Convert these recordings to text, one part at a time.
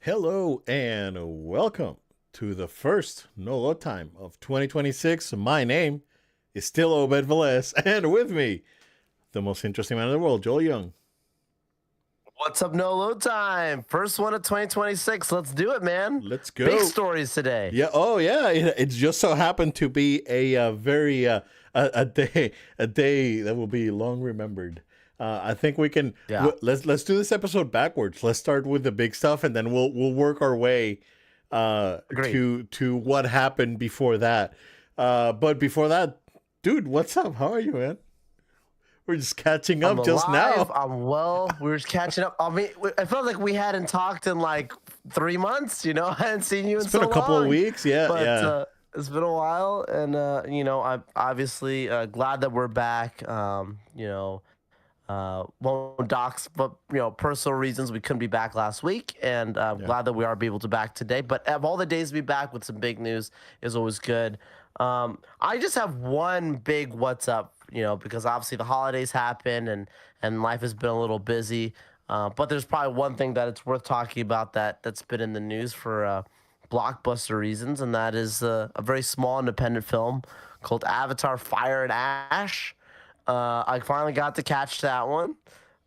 Hello and welcome to the first No Load Time of 2026. My name is still Obed Velez, and with me, the most interesting man in the world, Joel Young. What's up, no load time? First one of 2026. Let's do it, man. Let's Big go. stories today. Yeah. Oh, yeah. It just so happened to be a very a day that will be long remembered. I think we can Yeah, let's do this episode backwards. Let's start with the big stuff, and then we'll work our way agreed. to what happened before that. But before that, dude, what's up? How are you, man? We're just catching I'm up just alive. now. I'm well. We were just catching up. I mean, I felt like we hadn't talked in like 3 months. I hadn't seen you It's in been so a couple of long. weeks. Yeah, But yeah, it's been a while, and I'm obviously glad that we're back. Won't dox, but personal reasons we couldn't be back last week, and I'm yeah. glad that we are able to back today. But of all the days to be back with some big news is always good. I just have one big what's up, because obviously the holidays happen and life has been a little busy. But there's probably one thing that it's worth talking about that's been in the news for blockbuster reasons, and that is a very small independent film called Avatar: Fire and Ash. I finally got to catch that one.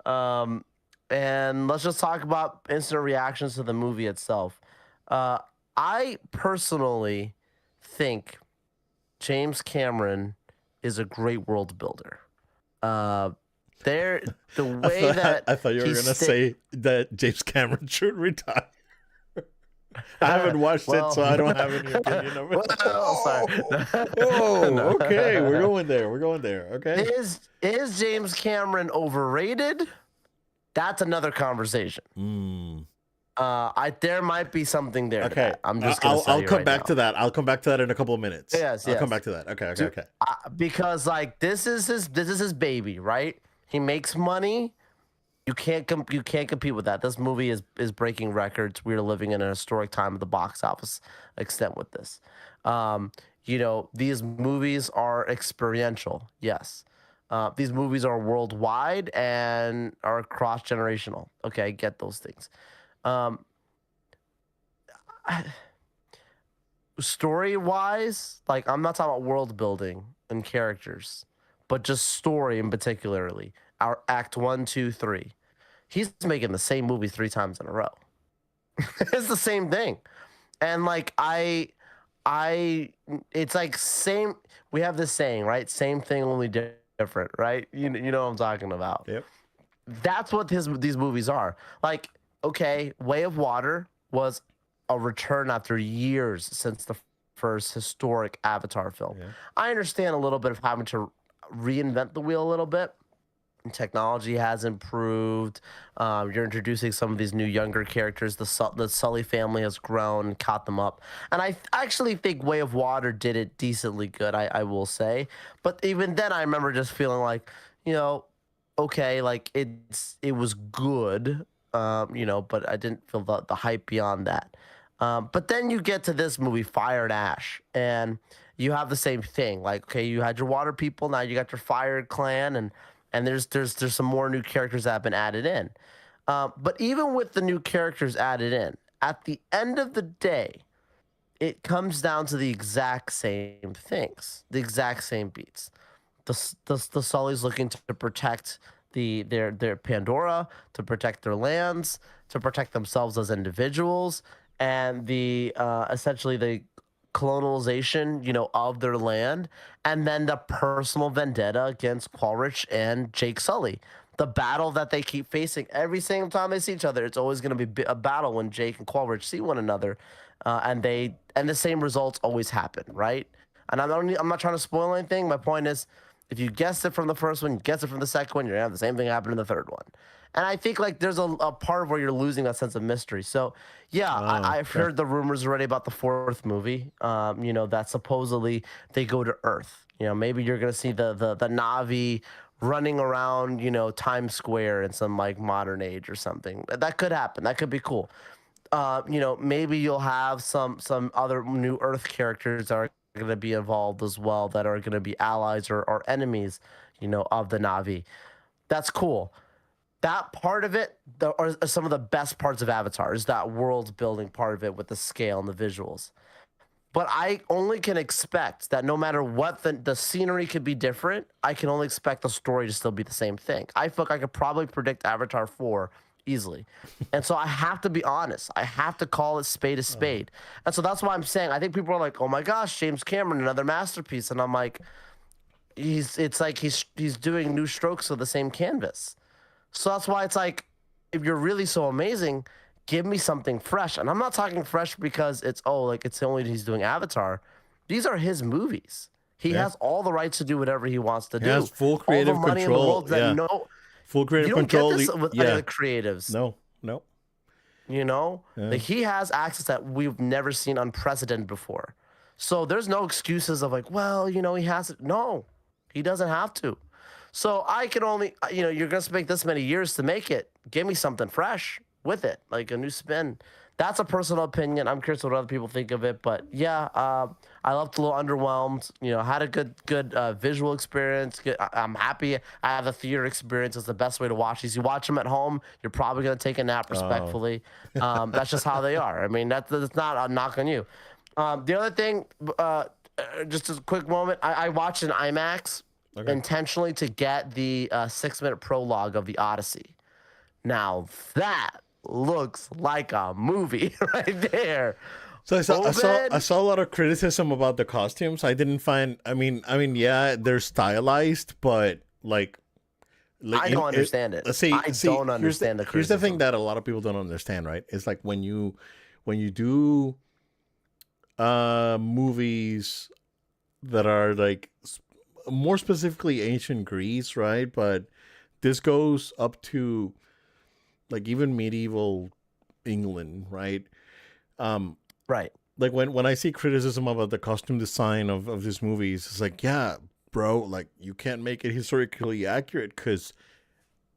Um, and let's just talk about instant reactions to the movie itself. Uh, I personally think James Cameron is a great world builder. Uh, the I way thought that I thought you were he gonna stick. say that James Cameron should retire. I haven't watched it, Well, so I don't have any opinion of it. well, sorry. Oh, No. okay. We're going there. We're going there. Okay. Is James Cameron overrated? That's another conversation. Hmm. I there might be something there to Okay. that. I'm just gonna I'll tell I'll you come right back now. to that. I'll come back to that in a couple of minutes. Yes, I'll come yes. back to that. Okay. Okay. Do, Okay. because like this is his baby, right? He makes money. You can't compete with that. This movie is breaking records. We're living in a historic time of the box office extent with this. Um, these movies are experiential. Yes. These movies are worldwide and are cross generational. Okay, I get those things. Um, Story wise, like I'm not talking about world building and characters, but just story in particularly. Our act one, two, three. He's making the same movie 3 times in a row. It's the same thing. And like I it's like same we have this saying, right? Same thing, only different, right? You know what I'm talking about. Yep. That's what these movies are. Like, okay, Way of Water was a return after years since the first historic Avatar film. Yeah. I understand a little bit of having to reinvent the wheel a little bit. Technology has improved. You're introducing some of these new younger characters. The Sully family has grown and caught them up. And I actually think Way of Water did it decently good, I will say. But even then, I remember just feeling like, you know, okay, like it was good, but I didn't feel the hype beyond that. But then you get to this movie, Fire and Ash, and you have the same thing. Like, okay, you had your water people, now you got your fire clan, and there's some more new characters that have been added in. But even with the new characters added in, at the end of the day, it comes down to the exact same things, the exact same beats. The Sully's looking to protect their Pandora, to protect their lands, to protect themselves as individuals, and the essentially the colonialization, of their land, and then the personal vendetta against Qualrich and Jake Sully. The battle that they keep facing every single time they see each other, it's always going to be a battle when Jake and Qualrich see one another, and the same results always happen, right? And I'm not trying to spoil anything. My point is, if you guessed it from the first one, you guessed it from the second one, you're gonna have the same thing happen in the third one. And I think like there's a part where you're losing that sense of mystery. So yeah, Oh, I've okay. heard the rumors already about the fourth movie. That supposedly they go to Earth. Maybe you're gonna see the Navi running around, Times Square in some like modern age or something. That could happen. That could be cool. Maybe you'll have some other new Earth characters that are going to be involved as well, that are going to be allies or enemies, of the Navi. That's cool. that part of it are some of the best parts of Avatar is that world building part of it with the scale and the visuals. But I only can expect that no matter what the scenery could be different, I can only expect the story to still be the same thing. I feel like I could probably predict Avatar 4 easily. And so I have to be honest. I have to call it spade a spade. And so that's why I'm saying I think people are like, "Oh my gosh, James Cameron, another masterpiece." And I'm like, it's like he's doing new strokes of the same canvas. So that's why it's like, if you're really so amazing, give me something fresh. And I'm not talking fresh because it's like it's only he's doing Avatar. These are his movies. He Yeah. has all the rights to do whatever he wants to He do. has full All the creative money in the control. world that Yeah, full you creative don't control. get this with any Yeah, of the creatives. no, no. You know, Yeah. like he has access that we've never seen unprecedented before. So there's no excuses of like, well, he has it. No, he doesn't have to. So I can only, you're going to make this many years to make it. Give me something fresh with it, like a new spin. That's a personal opinion. I'm curious what other people think of it, but yeah, I left a little underwhelmed. Had a good visual experience. I'm happy. I have the theater experience. It's the best way to watch these. You watch them at home, you're probably gonna take a nap respectfully. That's just how they are. I mean, that's not a knock on you. The other thing, just a quick moment, I watched an IMAX intentionally to get the 6-minute prologue of the Odyssey. Now that looks like a movie right there. So I Obed? saw a lot of criticism about the costumes. I didn't find. Yeah, they're stylized, but I don't understand it. Let's see. I don't understand the Here's the thing criticism. that a lot of people don't understand. Right? It's like when you do movies that are like more specifically ancient Greece, right? But this goes up to like even medieval England, right? Um, Right. like when I see criticism about the costume design of these movies, it's like, yeah, bro, like you can't make it historically accurate because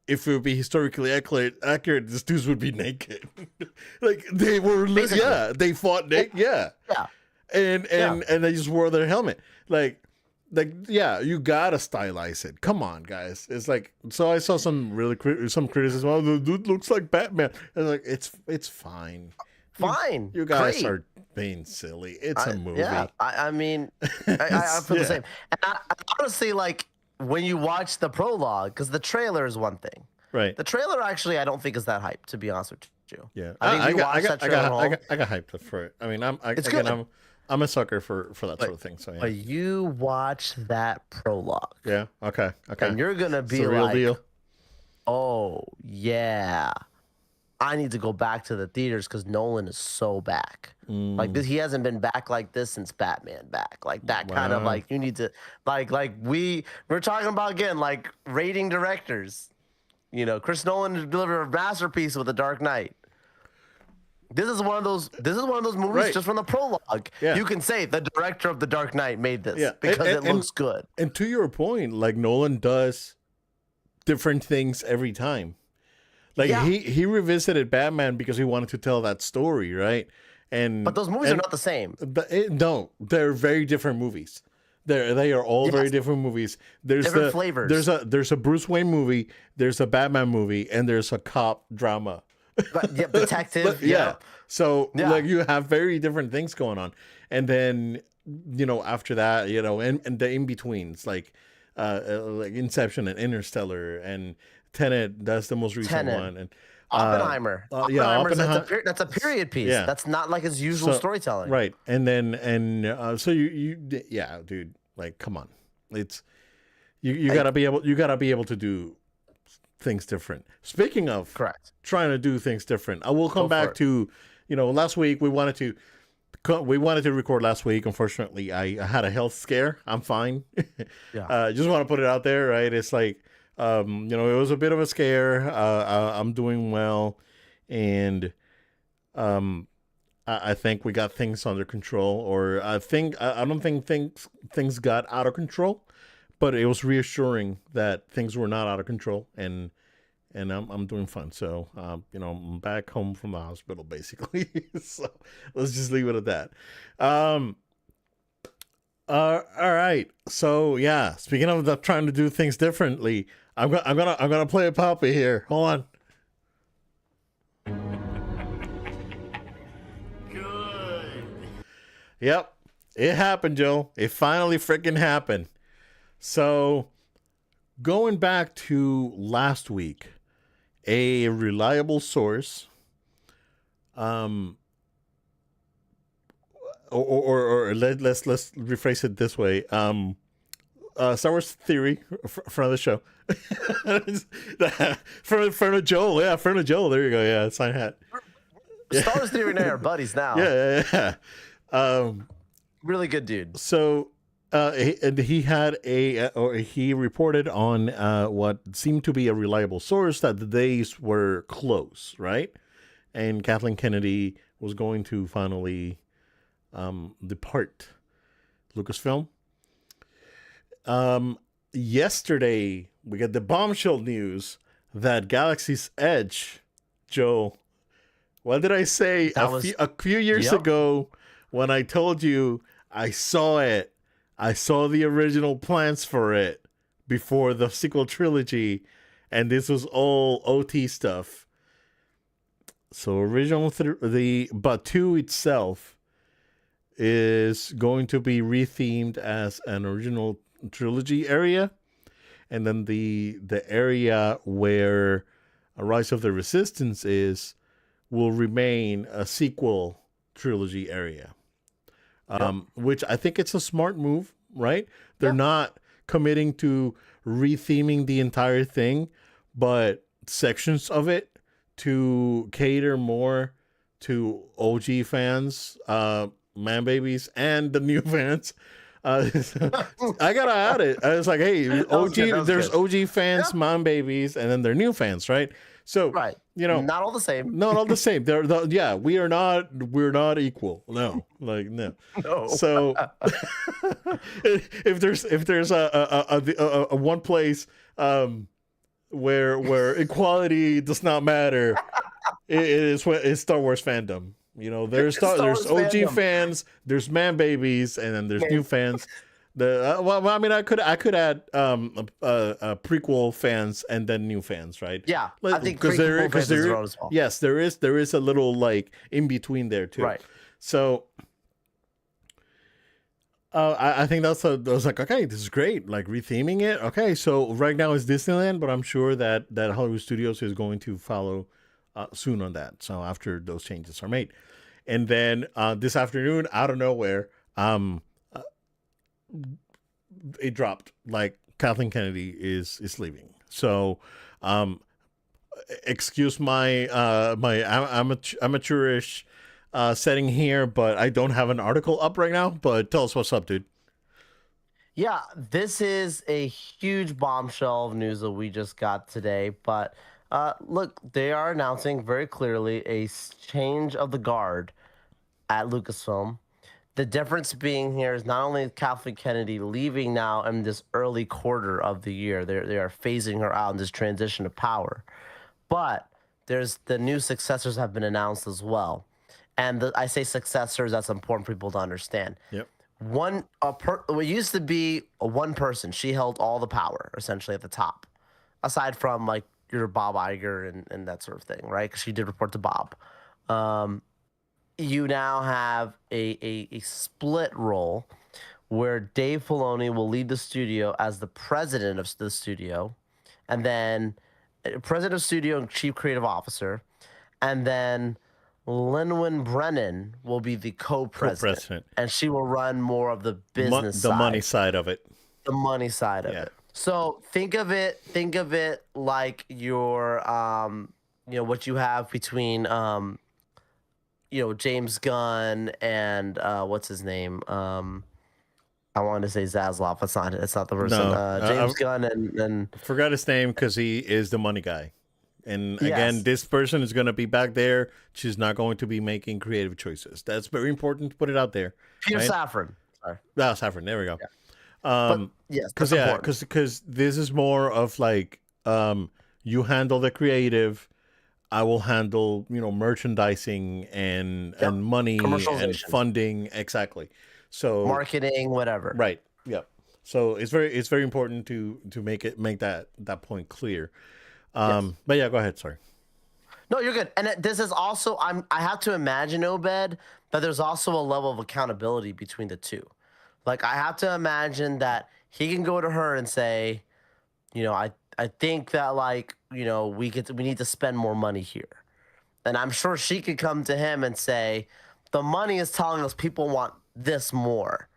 if it would be historically accurate, these dudes would be naked. Like they were, Basically. yeah, they fought naked, yeah, Yeah. and they just wore their helmet, yeah, you gotta stylize it. Come on, guys. It's like, so I saw some really some criticism. Oh, the dude looks like Batman. And like, it's fine. Fine. You guys Great. are being silly. It's a movie. Yeah. I mean, I It's- feel the yeah. same. And honestly, like when you watch the prologue, because the trailer is one thing. Right. The trailer actually, I don't think is that hyped, to be honest with you. Yeah. I think you watch that trailer at home. I got hyped for it. I mean, It's again, good. I'm a sucker for that sort of thing. So yeah. But you watch that prologue, Yeah. Okay. Okay. and you're gonna It's be the real like, deal. "Oh yeah, I need to go back to the theaters because Nolan is so back. Like this, he hasn't been back like this since Batman back. Like that kind of Wow. like you need to like we're talking about again like rating directors. Chris Nolan delivered a masterpiece with The Dark Knight. This is one of those. This is one of those movies Right. just from the prologue. Yeah. You can say the director of The Dark Knight made this Yeah. because it And- looks good. And to your point, like Nolan does different things every time. Like Yeah. he revisited Batman because he wanted to tell that story, right? And But those movies are not the same. no, they're very different movies. They are all very Yes. different movies. There's Different flavors. There's a Bruce Wayne movie, there's a Batman movie, and there's a cop drama. But yeah, detective. Yeah. Yeah. So Yeah. like you have very different things going on. And then after that, and the in betweens like Inception and Interstellar and Tenet, that's the most recent Tenet. one. And Oppenheimer. yeah, Oppenheimer's Oppenheimer. that's a period piece. Yeah. That's not like his usual So- storytelling. Right. And then so yeah, dude, like come on. It's you gotta be able to do things different. Speaking of Correct. trying to do things different, I will come Go for back it. to last week we wanted to record last week. Unfortunately, I had a health scare. I'm fine. Yeah. Just want to put it out there, right? It's like it was a bit of a scare. I'm doing well, and I think we got things under control, or I don't think things got out of control, but it was reassuring that things were not out of control, and I'm doing fine. So I'm back home from the hospital basically. So let's just leave it at that. All right. So yeah, speaking of trying to do things differently, I'm gonna play a puppy here. Hold on. Good. Yep, it happened, Joe. It finally freaking happened. So going back to last week, a reliable source, um, or let's rephrase it this way. Star Wars Theory, front of the show. front of Joel, yeah, front of Joel. There you go, yeah, sign hat. Star Wars Theory and I are buddies now. Yeah. Really good dude. So, he had or he reported on what seemed to be a reliable source that the days were close, right? And Kathleen Kennedy was going to finally depart Lucasfilm. Yesterday we got the bombshell news that Galaxy's Edge, Joe. What did I say a few years ago when I told you I saw it? I saw the original plans for it before the sequel trilogy, and this was all OT stuff. So the Batuu itself is going to be rethemed as an original trilogy area, and then the area where Rise of the Resistance will remain a sequel trilogy area. Which I think it's a smart move, right? They're not committing to retheming the entire thing, but sections of it to cater more to OG fans, man babies, and the new fans. I gotta add it. I was like, hey, there's OG fans, man babies, and then they're new fans, right? So, right, not all the same. Not all the same. We're not equal. No, no. So, if there's a one place where equality does not matter, it's Star Wars fandom. There's OG fandom. Fans, there's man babies, and then there's new fans. I could add prequel fans and then new fans, right? Yeah, I think because there as well. Yes, there is a little like in between there too. Right. So I think I was like, okay, this is great. Like retheming it. Okay, so right now it's Disneyland, but I'm sure that Hollywood Studios is going to follow soon on that. So after those changes are made, and then this afternoon, out of nowhere, it dropped like Kathleen Kennedy is leaving. So, excuse my amateurish setting here, but I don't have an article up right now. But tell us what's up, dude. Yeah, this is a huge bombshell of news that we just got today. But look, they are announcing very clearly a change of the guard at Lucasfilm. The difference being here is not only Kathleen Kennedy leaving now in this early quarter of the year, they are phasing her out in this transition of power, but there's the new successors have been announced as well. And I say successors, that's important for people to understand. Yep. What used to be one person, she held all the power essentially at the top, aside from like your Bob Iger and that sort of thing, right? Because she did report to Bob. You now have a split role where Dave Filoni will lead the studio as the president of the studio, and then president of studio and chief creative officer, and then Lynwen Brennan will be the co-president, and she will run more of the business the money side of it. The money side of it. So think of it like your what you have between James Gunn and what's his name? I wanted to say Zaslav. It's not the person. No, James Gunn and forgot his name because he is the money guy. And again, this person is going to be back there. She's not going to be making creative choices. That's very important to put it out there. Peter Safran. Sorry. Safran. There we go. Yeah. Because this is more of like you handle the creative. I will handle, merchandising and money and funding. Exactly. So Marketing, whatever. right, yep. So it's very important to make that point clear. Yes. But yeah, go ahead. Sorry. No, you're good. And this is also I have to imagine, Obed, that there's also a level of accountability between the two. Like I have to imagine that he can go to her and say, I think that like, we need to spend more money here. And I'm sure she could come to him and say, the money is telling us people want this more.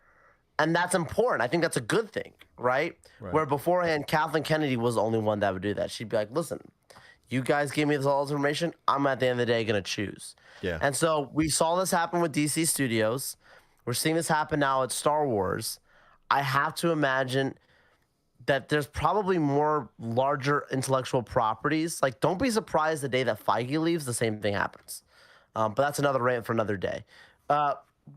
And that's important. I think that's a good thing, right? Right. Where beforehand, Kathleen Kennedy was the only one that would do that. She'd be like, listen, you guys gave me this all this information. I'm at the end of the day going to choose. Yeah. And so we saw this happen with DC Studios. We're seeing this happen now at Star Wars. I have to imagine that there's probably more larger intellectual properties. Like, don't be surprised the day that Feige leaves, the same thing happens. But that's another rant for another day.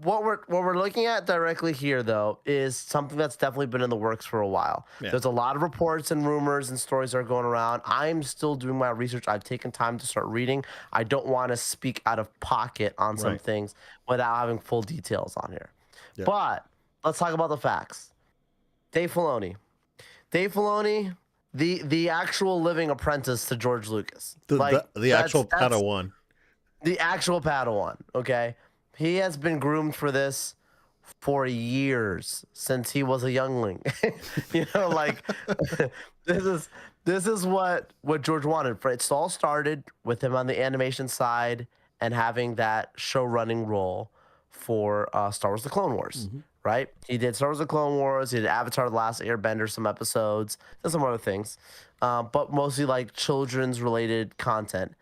What we're looking at directly here, though, is something that's definitely been in the works for a while. Yeah. There's a lot of reports and rumors and stories that are going around. I'm still doing my research. I've taken time to start reading. I don't want to speak out of pocket on some Right. things without having full details on here. Yeah. But let's talk about the facts. Dave Filoni, the actual living apprentice to George Lucas, The actual that's Padawan. the actual Padawan. Okay, he has been groomed for this for years since he was a youngling. Like this is what George wanted. It all started with him on the animation side and having that show running role for Star Wars: The Clone Wars. Right? He did Star Wars: The Clone Wars. He did Avatar: The Last Airbender, some episodes, and some other things, but mostly like children's related content,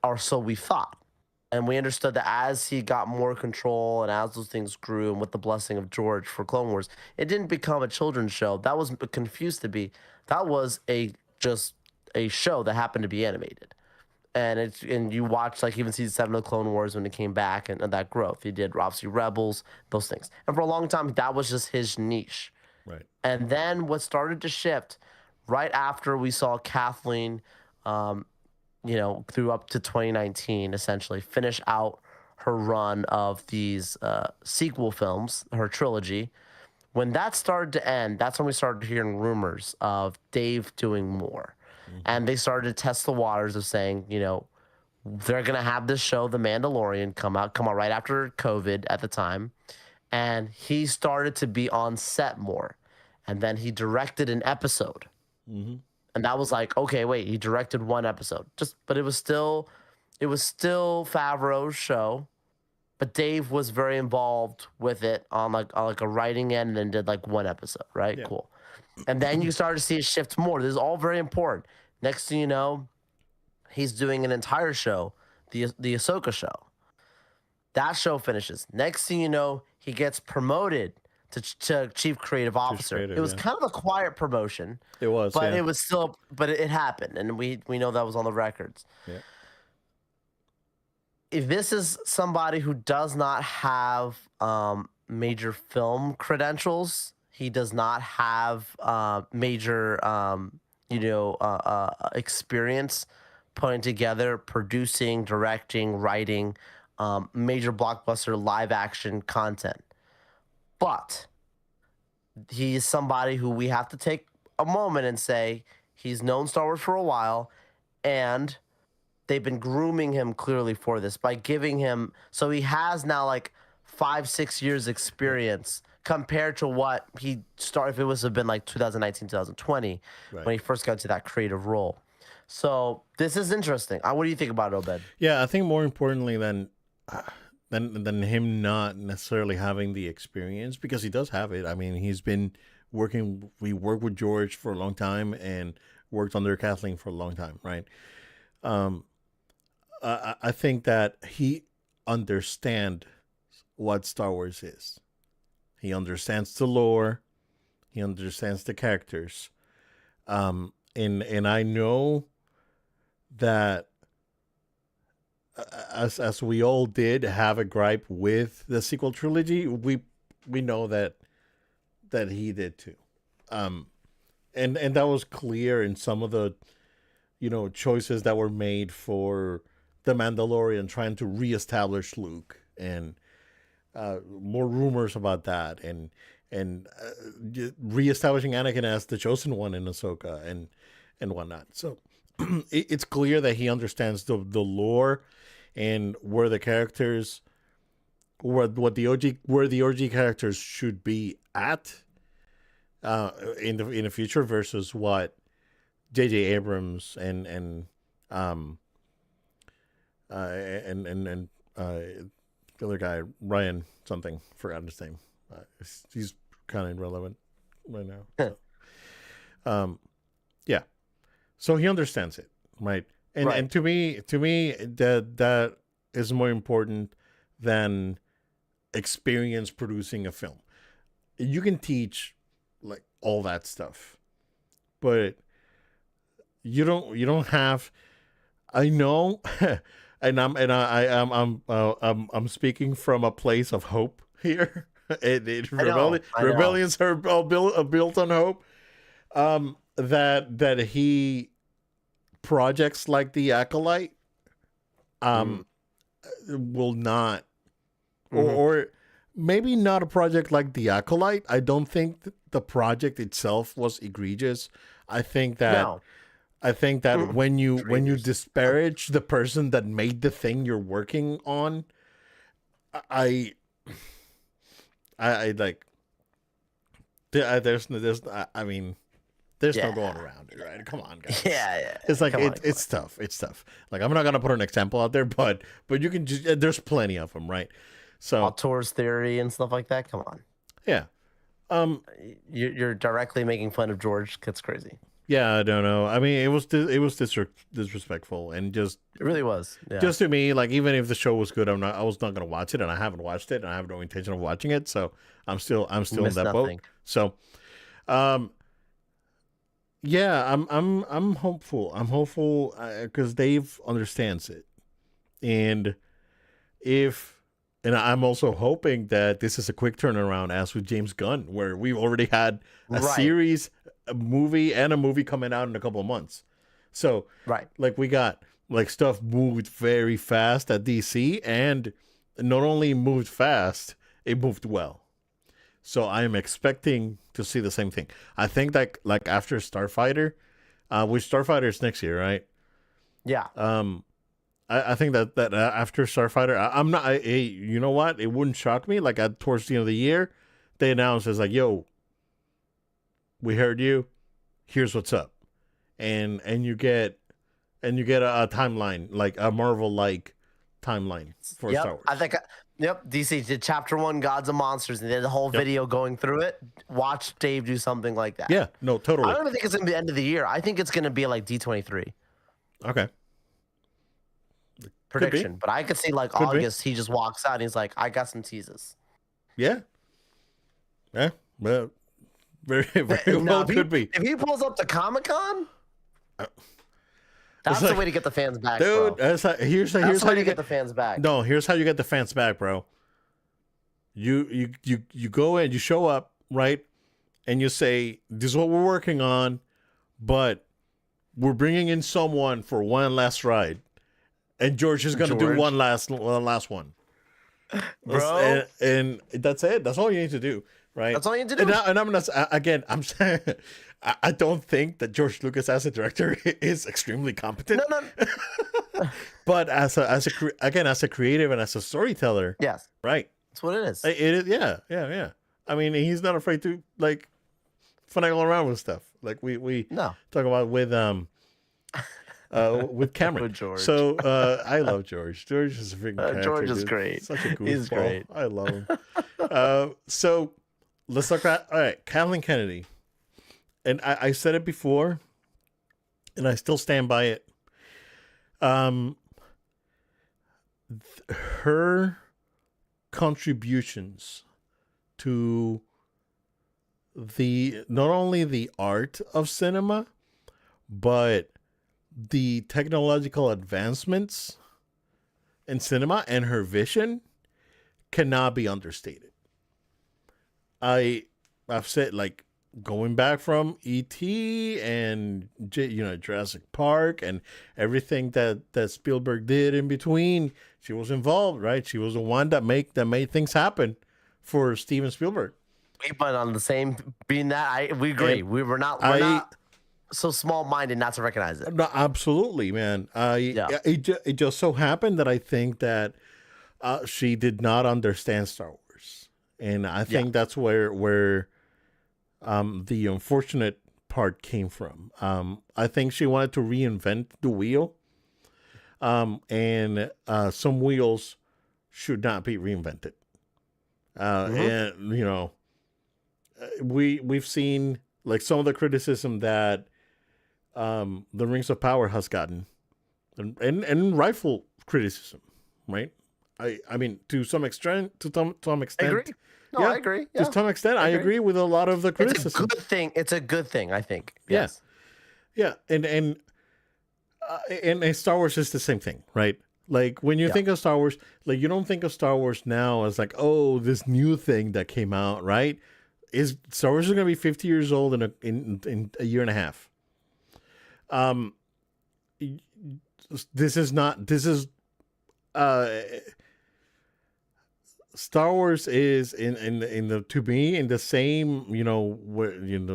or so we thought. And we understood that as he got more control and as those things grew, and with the blessing of George for Clone Wars, it didn't become a children's show. That was confused to be. That was just a show that happened to be animated. And you watch like even season 7 of the Clone Wars when it came back and that growth. He did obviously Rebels, those things. And for a long time, that was just his niche. Right. And then what started to shift right after we saw Kathleen, through up to 2019, essentially finish out her run of these sequel films, her trilogy. When that started to end, that's when we started hearing rumors of Dave doing more. And they started to test the waters of saying, they're going to have this show, The Mandalorian, come out right after COVID at the time. And he started to be on set more. And then he directed an episode. And that was like, okay, wait, he directed one episode. But it was still Favreau's show. But Dave was very involved with it on like a writing end and did like one episode, right? Yeah. Cool. And then you started to see it shift more. This is all very important. Next thing you know, he's doing an entire show, the Ahsoka show. That show finishes. Next thing you know, he gets promoted to Chief Creative Officer. Creative, it was yeah. kind of a quiet promotion, It was. but Yeah. it was still, but it happened, and we know that was on the records. Yeah. If this is somebody who does not have major film credentials, he does not have major experience putting together, producing, directing, writing major blockbuster live action content. But he is somebody who we have to take a moment and say he's known Star Wars for a while, and they've been grooming him clearly for this by giving him, so he has now like 5-6 years experience compared to what he started, if it was have been like 2019, 2020, Right. when he first got to that creative role. So this is interesting. What do you think about it, Obed? Yeah, I think more importantly than him not necessarily having the experience, because he does have it. I mean, he's been working. We worked with George for a long time and worked under Kathleen for a long time, right? I think that he understands what Star Wars is. He understands the lore. He understands the characters. And I know that as we all did have a gripe with the sequel trilogy, we know that he did too. And that was clear in some of the choices that were made for The Mandalorian, trying to reestablish Luke, and more rumors about that, and reestablishing Anakin as the chosen one in Ahsoka and whatnot. So it's clear that he understands the lore and where the characters, what the OG, where the OG characters should be at in the future versus what J.J. Abrams um the other guy, Ryan something, forgotten his name. He's kind of irrelevant right now. So, yeah, so he understands it, right? And to me, that is more important than experience producing a film. You can teach like all that stuff, but you don't have. I know, I'm speaking from a place of hope here. Rebellions are built on hope. That he projects like the Acolyte will not, or maybe not a project like the Acolyte. I don't think the project itself was egregious. I think that when you disparage the person that made the thing you're working on, I like there's I mean there's no going around it, right? Come on, guys. Yeah. It's like it's tough. It's tough. Like I'm not gonna put an example out there, but you can just there's plenty of them, right? So Auteur's theory and stuff like that. Come on. Yeah. You're directly making fun of George. That's crazy. Yeah, I don't know. I mean, it was disrespectful, and just it really was. Yeah. Just to me, like even if the show was good, I was not gonna watch it, and I haven't watched it, and I have no intention of watching it. So I'm still in that boat. So, yeah, I'm hopeful. I'm hopeful because Dave understands it, and I'm also hoping that this is a quick turnaround, as with James Gunn, where we've already had a series, a movie, and a movie coming out in a couple of months. So, like we got like stuff moved very fast at DC, and not only moved fast, it moved well. So I am expecting to see the same thing. I think that like after Starfighter, which Starfighter is next year, right? Yeah. I think that after Starfighter, I'm not. You know what? It wouldn't shock me. Like towards the end of the year, they announced it's like, "Yo, we heard you. Here's what's up," and you get a timeline, like a Marvel like timeline for Star Wars. I think. DC did Chapter 1, Gods and Monsters, and they did the whole video going through it. Watch Dave do something like that. Yeah, no, totally. I don't even think it's going to be the end of the year. I think it's going to be like D23. Okay. Prediction. But I could see like August, he just walks out and he's like, I got some teases. Yeah. Yeah. Well, very well could be. If he pulls up to Comic-Con, that's the way to get the fans back, dude, bro. Here's how you get the fans back. No, here's how you get the fans back, bro. You go in, you show up, right? And you say, this is what we're working on, but we're bringing in someone for one last ride. And George is going to do one last one. Bro. And that's it. That's all you need to do, right? That's all you need to do. And I'm not, again, I'm saying, I don't think that George Lucas as a director is extremely competent. No. But as a creative and as a storyteller, yes, right? That's what it is. It is, yeah. I mean, he's not afraid to like finagle around with stuff, like we talk about with Cameron. With George. So I love George. George is a freaking character. George is great. Such a goofball. He's great. I love him. So let's talk about Kathleen Kennedy. And I said it before, and I still stand by it. Her contributions to not only the art of cinema, but the technological advancements in cinema and her vision cannot be understated. I've said, like, going back from ET and Jurassic Park and everything that Spielberg did in between. She was involved, right? She was the one that made things happen for Steven Spielberg. We went on the same being that we agree. And We're I not so small minded not to recognize it. no, absolutely, man. Yeah. It just so happened that I think that she did not understand Star Wars, and I Yeah. think that's where the unfortunate part came from. I think she wanted to reinvent the wheel, and some wheels should not be reinvented. And we've seen like some of the criticism that the Rings of Power has gotten, and rightful criticism, right? I mean, to some extent, I agree. No, yeah, I agree. to Yeah. some extent, I agree with a lot of the It's a criticism. good thing. It's a good thing, I think. Yeah. Yes. Yeah, and Star Wars is the same thing, right? Like when you Yeah. think of Star Wars, like you don't think of Star Wars now as like, oh, this new thing that came out, right? Is Star Wars is going to be 50 years old in a year and a half. Um, this is not. This is uh, Star Wars is in the to me in the same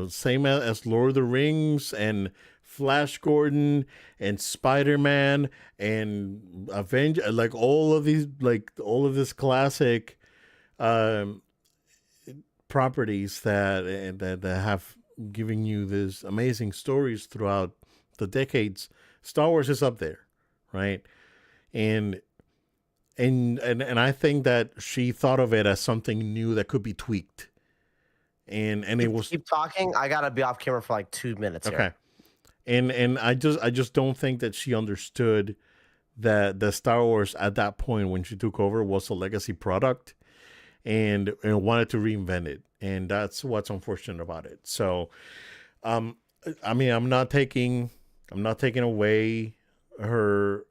same as Lord of the Rings and Flash Gordon and Spider-Man and Avenger, like all of these, like all of this classic um properties that have given you these amazing stories throughout the decades. Star Wars is up there, right? And and I think that she thought of it as something new that could be tweaked. And it was Keep talking. I gotta be off camera for like 2 minutes here. okay. And I just don't think that she understood that the Star Wars at that point when she took over was a legacy product and wanted to reinvent it. And that's what's unfortunate about it. So I mean I'm not taking away her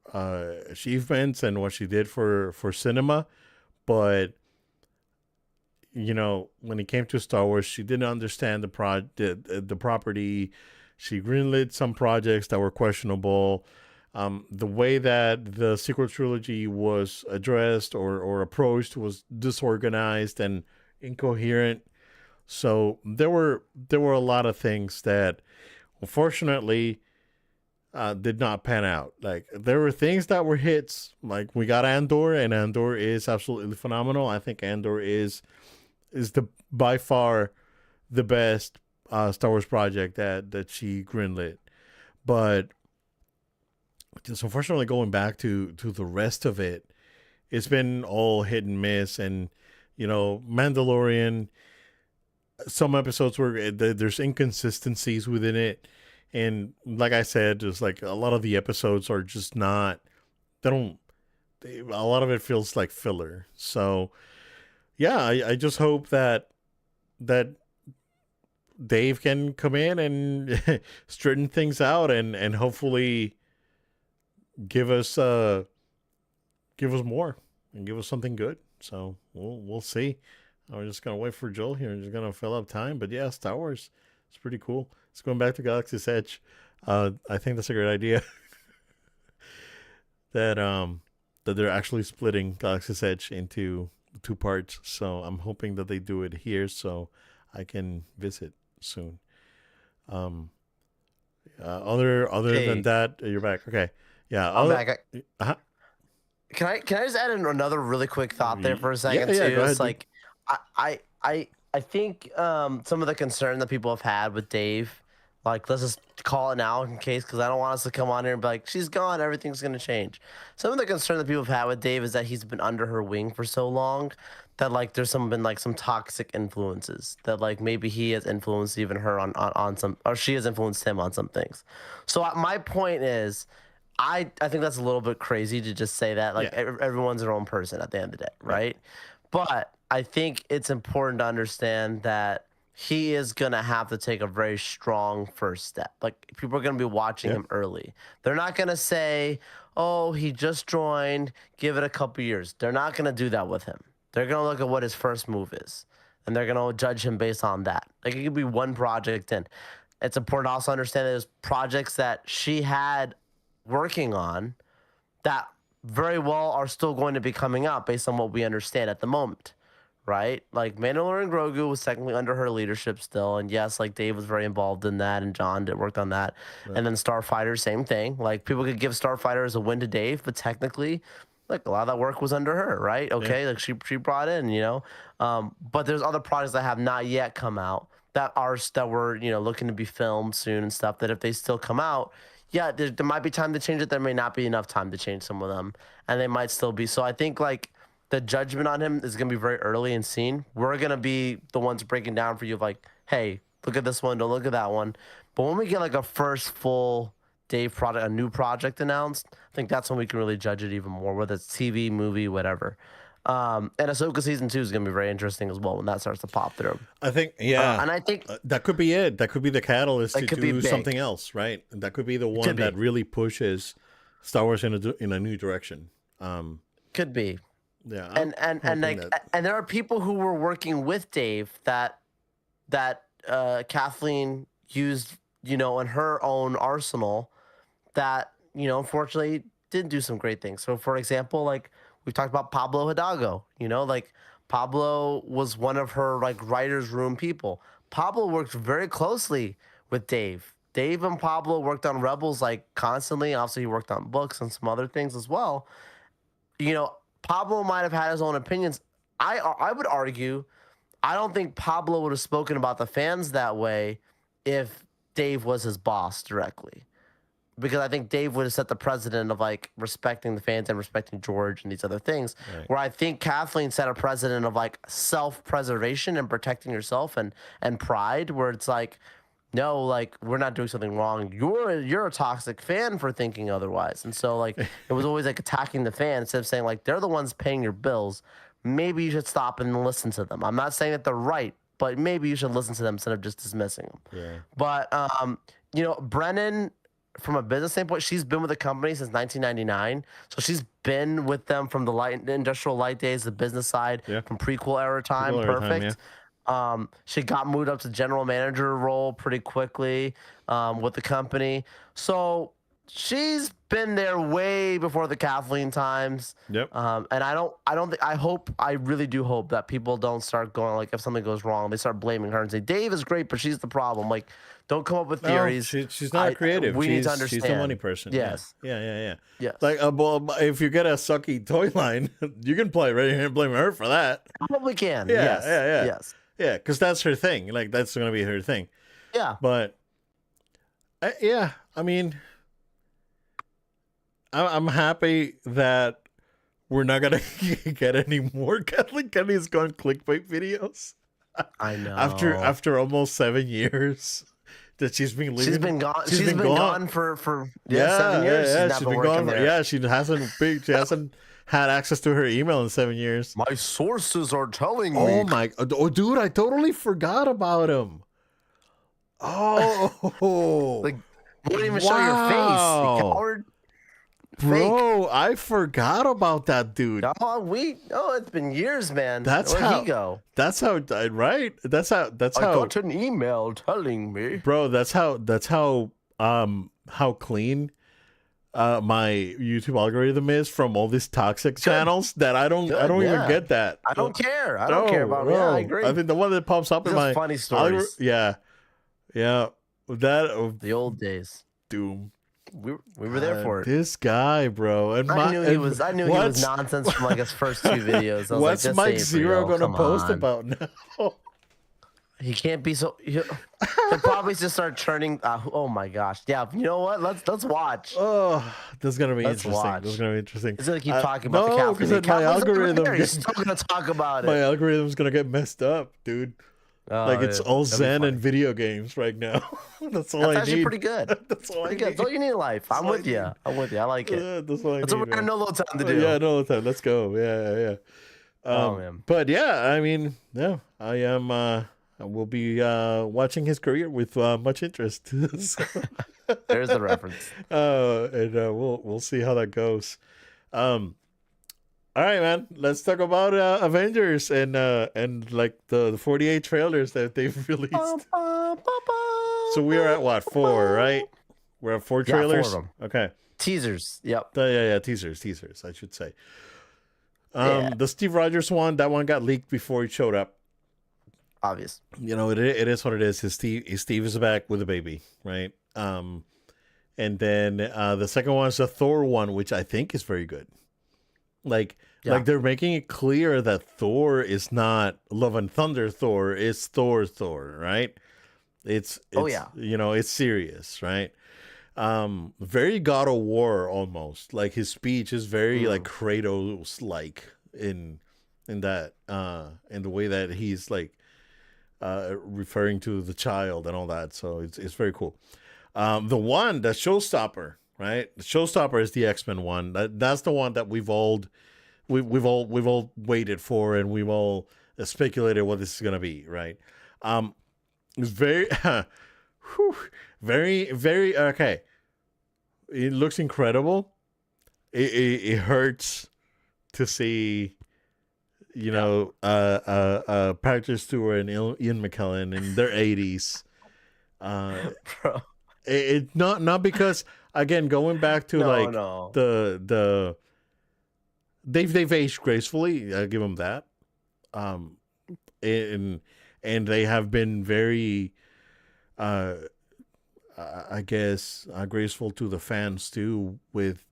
achievements and what she did for cinema, but when it came to Star Wars, she didn't understand the property. She greenlit some projects that were questionable. The way that the sequel trilogy was addressed or approached was disorganized and incoherent. So there were a lot of things that, unfortunately, did not pan out. Like there were things that were hits. Like we got Andor, and Andor is absolutely phenomenal. I think Andor is the by far the best Star Wars project that she greenlit. But just unfortunately going back to the rest of it, it's been all hit and miss. And Mandalorian, some episodes where there's inconsistencies within it. And like I said, just like a lot of the episodes are just not, a lot of it feels like filler. So yeah, I just hope that Dave can come in and straighten things out and hopefully give us more and give us something good. So we'll see. We're just gonna wait for Joel here and just gonna fill up time. But yeah, Star Wars, it's pretty cool. It's going back to Galaxy's Edge. I think that's a great idea. that they're actually splitting Galaxy's Edge into 2 parts. So I'm hoping that they do it here so I can visit soon. Other than that, you're back. Okay. Yeah. I'm back. Uh-huh. Can I just add in another really quick thought there for a second Yeah, too? go It's ahead. like I think some of the concern that people have had with Dave, like let's just call it now in case, because I don't want us to come on here and be like, she's gone, everything's gonna change. Some of the concern that people have had with Dave is that he's been under her wing for so long that like there's been like some toxic influences that like maybe he has influenced even her on some, or she has influenced him on some things. So my point is, I think that's a little bit crazy to just say that. Like everyone's their own person at the end of the day, right? But I think it's important to understand that he is going to have to take a very strong first step. Like people are going to be watching him early. They're not going to say, oh, he just joined, give it a couple years. They're not going to do that with him. They're going to look at what his first move is. and they're gonna judge him based on that. Like it could be one project in. It's important to also understand that there's projects that she had working on that very well are still going to be coming out based on what we understand at the moment, right? Like Mandalorian Grogu was technically under her leadership still, and yes, like Dave was very involved in that, and John did worked on that, and then Starfighter, same thing. Like people could give Starfighter as a win to Dave, but technically, like a lot of that work was under her, right? Okay, like she brought in, but there's other projects that have not yet come out that were looking to be filmed soon and stuff. That if they still come out, yeah, there might be time to change it. There may not be enough time to change some of them, and they might still be. So I think like the judgment on him is going to be very early and seen. We're going to be the ones breaking down for you, like, hey, look at this one, don't look at that one. But when we get like a first full Dave project, a new project announced, I think that's when we can really judge it even more, whether it's TV, movie, whatever. And Ahsoka season 2 is going to be very interesting as well when that starts to pop through. I think, yeah, and I think that could be it. That could be the catalyst to could be do big. something else, right? That could be the one that really pushes Star Wars in a new direction. Could be. Yeah, and there are people who were working with Dave that Kathleen used, in her own arsenal that, unfortunately didn't do some great things. So for example, like we've talked about Pablo Hidalgo, like Pablo was one of her like writer's room people. Pablo worked very closely with Dave. Dave and Pablo worked on Rebels like constantly. Obviously he worked on books and some other things as well. Pablo might have had his own opinions. I would argue, I don't think Pablo would have spoken about the fans that way if Dave was his boss directly. Because I think Dave would have set the precedent of like respecting the fans and respecting George and these other things. Right. Where I think Kathleen set a precedent of like self-preservation and protecting yourself and pride, where it's like, no, like we're not doing something wrong. You're a toxic fan for thinking otherwise. And so like it was always like attacking the fan instead of saying like they're the ones paying your bills. Maybe you should stop and listen to them. I'm not saying that they're right, but maybe you should listen to them instead of just dismissing them. Yeah. But Brennan, from a business standpoint, she's been with the company since 1999. So she's been with them from the industrial light days, the business side, from prequel era time. Perfect. She got moved up to general manager role pretty quickly with the company. So she's been there way before the Kathleen times. Yep. And I really do hope that people don't start going like if something goes wrong, they start blaming her and say Dave is great, but she's the problem. Like, don't come up with theories. No, she's not creative. We need to understand. She's the money person. Yes. Yeah. Yes. Like, well, if you get a sucky toy line, you can play right here and blame her for that. Probably can. Yeah. Yes. Yeah, because that's her thing. Like, that's going to be her thing. Yeah. But, I mean, I'm happy that we're not going to get any more Kathleen Kennedy's Gone clickbait videos. I know. After almost 7 years that she's been leaving. She's been gone. She's been gone for 7 years. Yeah, she's been gone. Yeah, she hasn't had access to her email in 7 years. My sources are telling me. Oh, dude, I totally forgot about him. Oh, like, wouldn't even show your face, you coward. Bro, I forgot about that dude. It's been years, man. Where'd he go? That's how, right? That's how. I got an email telling me. Bro, that's how clean my YouTube algorithm is from all these toxic channels that I don't even get that. I don't care. I don't care about it. Yeah, I agree. I think the one that pops up in my funny stories. Yeah. That the old days. Doom. We were there for it. This guy, bro. And I knew he was nonsense from like his first 2 videos. I was what's like, Mike Zero gonna post about now? He can't be so. He'll probably just start churning. Oh my gosh! Yeah, you know what? Let's watch. Oh, this is gonna be interesting. Watch. This is gonna be interesting. He's gonna keep talking about the Kathleen. No, because my algorithm. He's still gonna talk about it. My algorithm's gonna get messed up, dude. It's all Zen and video games right now. That's all I need. That's actually pretty good. That's all I need. That's all you need in life. I'm with you. I like it. That's all I need. That's what we're gonna know little time to do. Yeah, no time. Let's go. Yeah. Man. But yeah, I mean, yeah, I am. I will be watching his career with much interest. There's the reference. And we'll see how that goes. All right, man. Let's talk about Avengers and like the 48 trailers that they've released. So we are at what, four, right? We're at four Yeah, 4 of trailers. them. Okay. Teasers. Yep. Yeah, teasers, I should say. Yeah. The Steve Rogers one, that one got leaked before it showed up. Obvious. You know, it is what it is. His Steve is back with a baby, right? And then the second one is the Thor one, which I think is very good. Like they're making it clear that Thor is not Love and Thunder Thor, it's Thor, right? It's you know, it's serious, right? Very God of War almost. Like his speech is very like Kratos like in that in the way that he's like referring to the child and all that. So it's very cool. The Showstopper, right? The Showstopper is the X-Men one. That's the one that we've all waited for, and we've all speculated what this is gonna be, right? It's very, very okay. It looks incredible. It hurts to see, you know, Patrick Stewart and Ian McKellen in their 80s. Bro. It not because, again, going back to the they've aged gracefully. I give them that. And they have been very, I guess, graceful to the fans too, with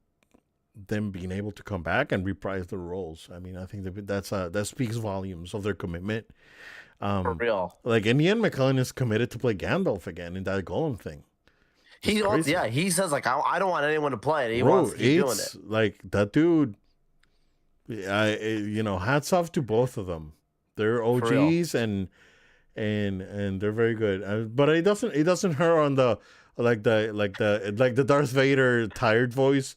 them being able to come back and reprise their roles. I mean, I think that speaks volumes of their commitment. For real. Like, and Ian McKellen is committed to play Gandalf again in that Golem thing. He says like I don't want anyone to play it. He wants to keep doing it. Like that dude. You know, hats off to both of them. They're OGs and they're very good. But it doesn't hurt on the the Darth Vader tired voice.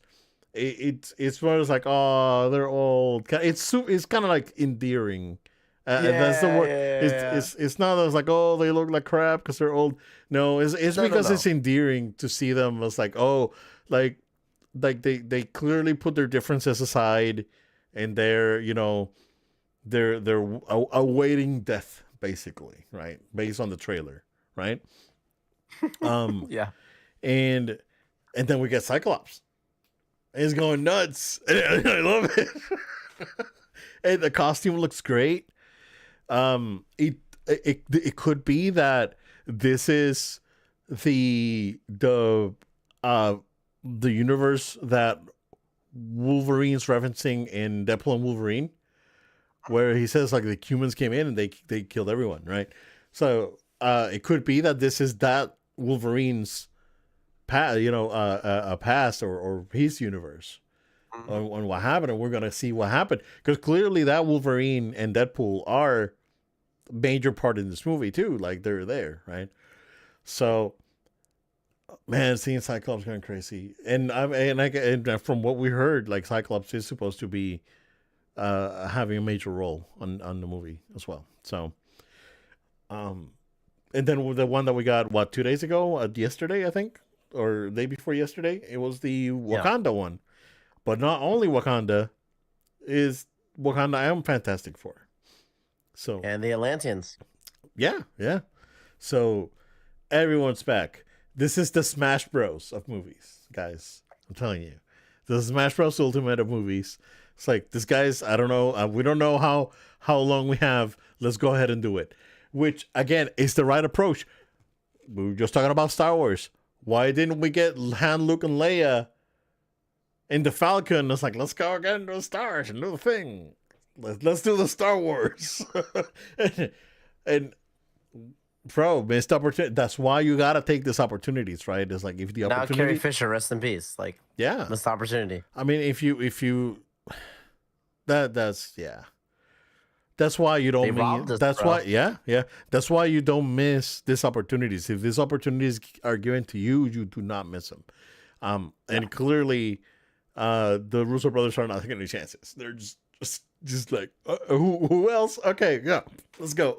It's more like, oh, they're old. It's kind of like endearing. That's the word. It's not as like, oh, they look like crap because they're old. No, it's because it's endearing to see them as like, oh, like they clearly put their differences aside, and they're, you know, they're awaiting death basically, right? Based on the trailer, right? Yeah. And then we get Cyclops. And he's going nuts. And I love it. And the costume looks great. It could be that this is the universe that Wolverine's referencing in Deadpool and Wolverine, where he says like the humans came in and they killed everyone, right? So it could be that this is that Wolverine's past or his universe on what happened, and we're gonna see what happened, because clearly that Wolverine and Deadpool are a major part in this movie too. Like they're there, right? So, man, seeing Cyclops going crazy, and from what we heard, like Cyclops is supposed to be having a major role on the movie as well. So, and then the one that we got 2 days ago, yesterday I think, or the day before yesterday, it was the Wakanda one. But not only Wakanda I am Fantastic Four. So, and the Atlanteans. Yeah. So everyone's back. This is the Smash Bros of movies, guys. I'm telling you, the Smash Bros Ultimate of movies. It's like, this guy's, I don't know, we don't know how long we have. Let's go ahead and do it. Which again is the right approach. We were just talking about Star Wars. Why didn't we get Han, Luke, and Leia in the Falcon? It's like, let's go again to the stars and do the thing. Let's do the Star Wars. and bro, missed opportunity. That's why you gotta take these opportunities, right? It's like, if the opportunity. Now Carrie Fisher, rest in peace. Like, yeah, missed opportunity. I mean, if you that's yeah. That's why you don't miss. That's why, yeah. That's why you don't miss these opportunities. If these opportunities are given to you, you do not miss them. And clearly, the Russo brothers are not taking any chances. They're just like, who else? Okay, yeah, let's go.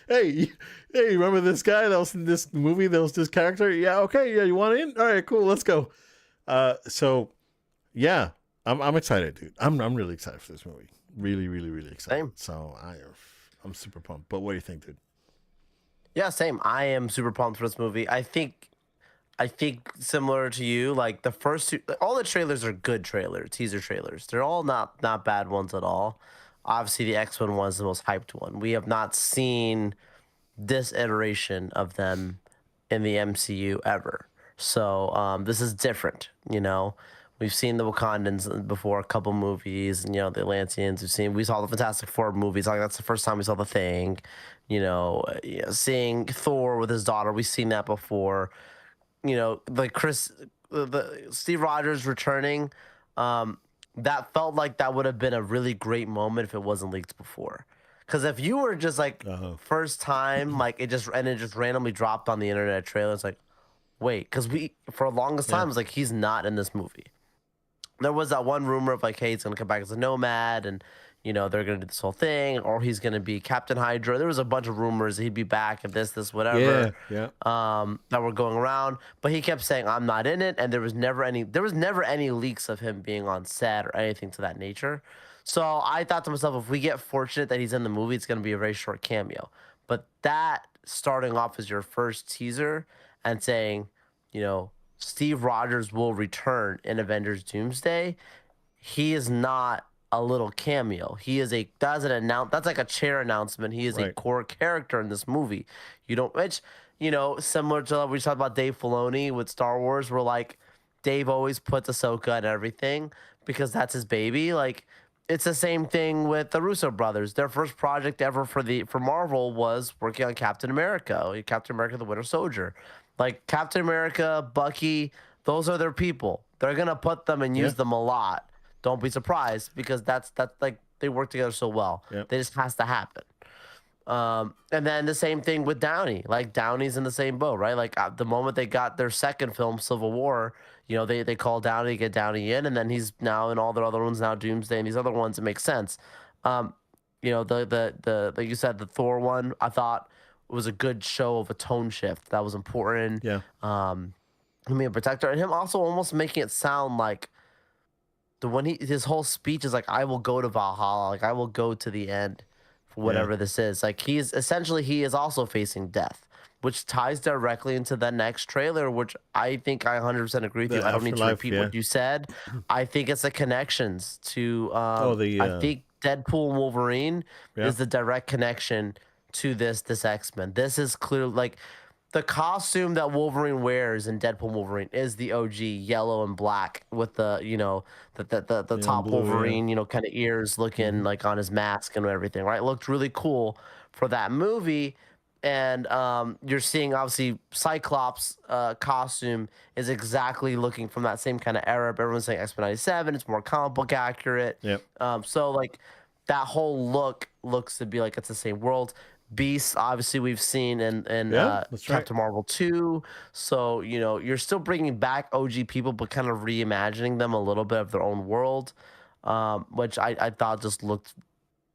hey, remember this guy that was in this movie? That was this character? Yeah, okay, yeah, you want in? All right, cool, let's go. So, yeah, I'm excited, dude. I'm really excited for this movie. Really, really, really excited. Same. So I'm super pumped. But what do you think, dude? Yeah, same. I am super pumped for this movie. I think similar to you, like the first two, all the trailers are good trailers, teaser trailers. They're all not bad ones at all. Obviously, the X-Men one is the most hyped one. We have not seen this iteration of them in the MCU ever. So this is different. We've seen the Wakandans before, a couple movies, and the Atlanteans. We saw the Fantastic Four movies. Like that's the first time we saw the Thing. Seeing Thor with his daughter, we've seen that before. Like the Steve Rogers returning. That felt like that would have been a really great moment if it wasn't leaked before. Because if you were just like first time, like it just randomly dropped on the internet trailer, it's like, wait, because we for the longest time was like he's not in this movie. There was that one rumor of like, hey, he's gonna come back as a nomad, and they're gonna do this whole thing, or he's gonna be Captain Hydra. There was a bunch of rumors that he'd be back and this, whatever. Yeah. That were going around, but he kept saying, "I'm not in it," and there was never any leaks of him being on set or anything to that nature. So I thought to myself, if we get fortunate that he's in the movie, it's gonna be a very short cameo. But that starting off as your first teaser and saying, Steve Rogers will return in Avengers Doomsday. He is not a little cameo. That's like a chair announcement. He is a Right. core character in this movie. Which, similar to what we talked about Dave Filoni with Star Wars, where like Dave always puts Ahsoka and everything because that's his baby. Like it's the same thing with the Russo brothers. Their first project ever for Marvel was working on Captain America, the Winter Soldier. Like Captain America, Bucky, those are their people. They're gonna put them and use them a lot. Don't be surprised because that's like they work together so well. Yeah. They just has to happen. And then the same thing with Downey. Like Downey's in the same boat, right? Like at the moment they got their second film, Civil War, they call Downey, get Downey in, and then he's now in all their other ones now, Doomsday and these other ones. It makes sense. The like you said, the Thor one, I thought was a good show of a tone shift that was important. Yeah. Him being a protector and him also almost making it sound like his whole speech is like, I will go to Valhalla, like I will go to the end for whatever this is. Like he is also facing death, which ties directly into the next trailer, which I think I 100% agree with The you. I don't need to Afterlife, repeat what you said. I think it's the connections to I think Deadpool and Wolverine is the direct connection to this X-Men. This is clearly like the costume that Wolverine wears in Deadpool and Wolverine is the OG yellow and black with the the top blue, Wolverine, kind of ears looking like on his mask and everything, right? It looked really cool for that movie. And you're seeing obviously Cyclops costume is exactly looking from that same kind of era. But everyone's saying X-Men 97. It's more comic book accurate. Yep. So like that whole look looks to be like it's the same world. Beast, obviously, we've seen in Captain Marvel 2. So, you're still bringing back OG people, but kind of reimagining them a little bit of their own world, which I thought just looked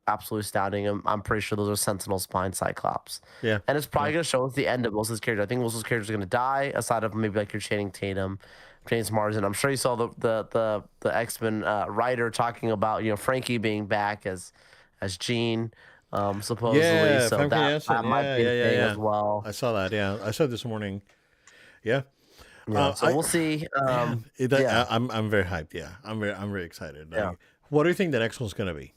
absolutely astounding. I'm pretty sure those are Sentinel Spine Cyclops. Yeah. And it's probably going to show us the end of most of his characters. I think most of his characters are going to die, aside of maybe like your Channing Tatum, James Marsden. I'm sure you saw the X-Men writer talking about, Frankie being back as Jean. Supposedly, so Frankie that might be a thing as well. I saw that. Yeah, I saw it this morning. Yeah. So we'll see. I'm very hyped. Yeah, I'm very excited. Like, Yeah. what do you think the next one's gonna be?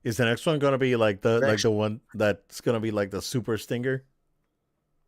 Is the next one gonna be like the one that's gonna be like the super stinger?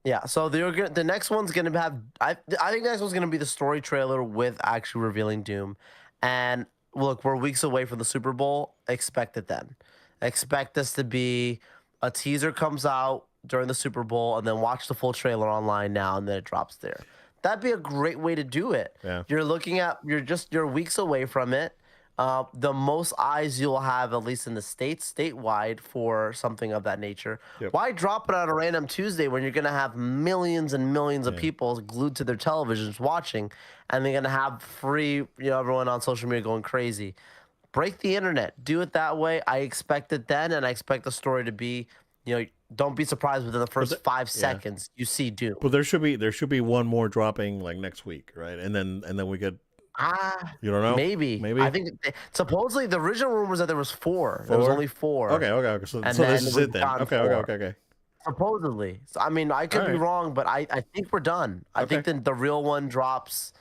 Yeah. So the next one's gonna have. I think the next one's gonna be the story trailer with actually revealing Doom. And look, we're weeks away from the Super Bowl. Expect it then. Expect this to be a teaser comes out during the Super Bowl and then watch the full trailer online now and then it drops there. That'd be a great way to do it. Yeah. You're weeks away from it. The most eyes you'll have, at least in the States, statewide, for something of that nature. Yep. Why drop it on a random Tuesday when you're going to have millions and millions of people glued to their televisions watching, and they're going to have free, everyone on social media going crazy? Break the internet. Do it that way. I expect it then, and I expect the story to be, don't be surprised within the first 5 seconds you see Doom. Well, there should be one more dropping like next week, right? And then we get You don't know? Maybe. Maybe I think supposedly the original rumor was that there was four. There was 4? only four, Okay. So, and this then is we've it then. gone Okay. four. Okay. Supposedly. So, I mean, I All could be right. wrong, but I think we're done. I Okay. think the real one drops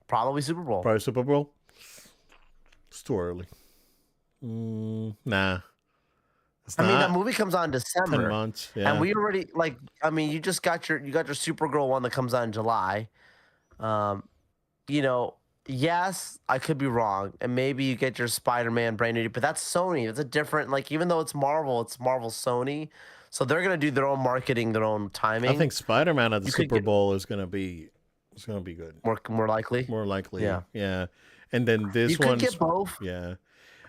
probably Super Bowl. Probably Super Bowl. It's too early. Nah. It's I mean, that not. movie comes out in 10 December, months. and Yeah. we already like. I mean, you got your Supergirl one that comes out in July. Um, you know, yes, I could be wrong, and maybe you get your Spider-Man brand new, but that's Sony. It's a different like. Even though it's Marvel Sony, so they're gonna do their own marketing, their own timing. I think Spider-Man at the You could Super get Bowl is gonna be. It's gonna be good. more likely. More likely. Yeah. Yeah. And then this You could one's. get both. Yeah.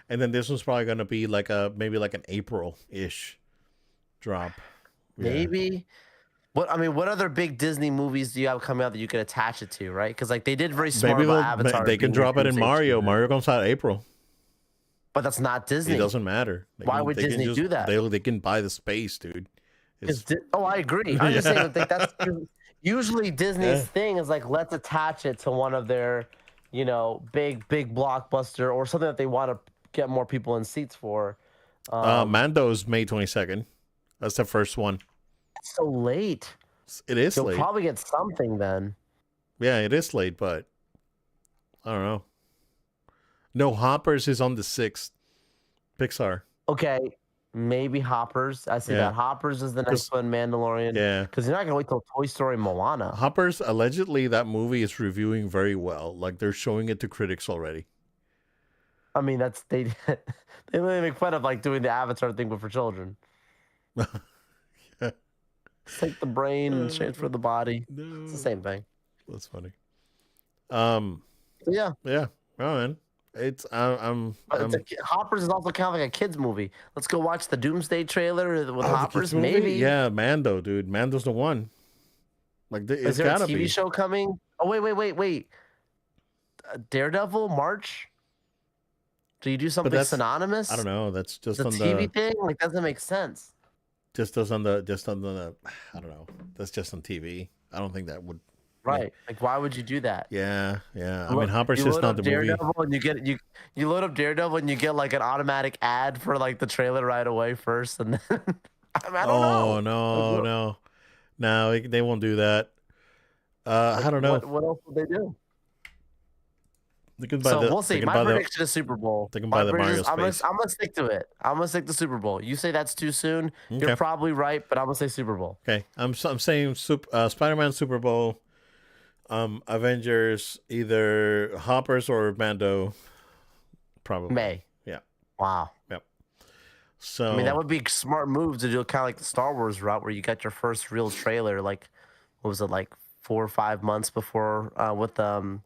And then this one's probably gonna be like maybe like an April-ish drop. Yeah. Maybe. What other big Disney movies do you have coming out that you could attach it to, right? Because like they did very smart Maybe about Avatar. they can being drop it in Doomsday Mario. trailer. Mario comes out April. But that's not Disney. It doesn't matter. Why would Disney do that? They can buy the space, dude. I agree. I'm just saying that that's usually Disney's Yeah. thing is like let's attach it to one of their, big blockbuster or something that they want to get more people in seats for. Mando's May 22nd. That's the first one. It's so late. It is You'll late. probably get something then. Yeah, it is late, but I don't know. No, Hoppers is on the 6th. Pixar. Okay, maybe Hoppers. I see Yeah. that. Hoppers is the next one. Mandalorian. Yeah. Because you're not gonna wait till Toy Story Moana. Hoppers, allegedly, that movie is reviewing very well. Like, they're showing it to critics already. I mean, that's they really make fun of like doing the Avatar thing, but for children. Yeah. Take the brain and transfer the body. No. It's the same thing. That's funny. So yeah, Yeah. Oh, man. It's, I'm but Hoppers is also kind of like a kids movie. Let's go watch the Doomsday trailer with Oh, the Hoppers. kids movie? Maybe. Yeah, Mando, dude. Mando's the one. Like, Is it's there a gotta TV be. show coming? Oh wait. Daredevil March. Do you do something that's- synonymous? I don't know. That's just The on TV the. thing like doesn't make sense. Just on the. I don't know. That's just on TV. I don't think that would. Right. Like why would you do that? Yeah. I Look, mean, Hopper's you just load not up the movie. Daredevil and you load up Daredevil and you get like an automatic ad for like the trailer right away first, and then I don't know. No, they won't do that. I don't know. What else would they do? They can buy So the, we'll they see. can My buy the- prediction is Super Bowl. they can My buy the prediction Mario is- space. I'm gonna stick to it. I'm gonna stick to Super Bowl. You say that's too soon. Okay. You're probably right, but I'm gonna say Super Bowl. Okay, I'm saying Spider-Man Super Bowl, Avengers either Hoppers or Mando, probably. May. Yeah. Wow. So I mean, that would be a smart move to do kind of like the Star Wars route where you got your first real trailer, like, what was it, like 4 or 5 months before with The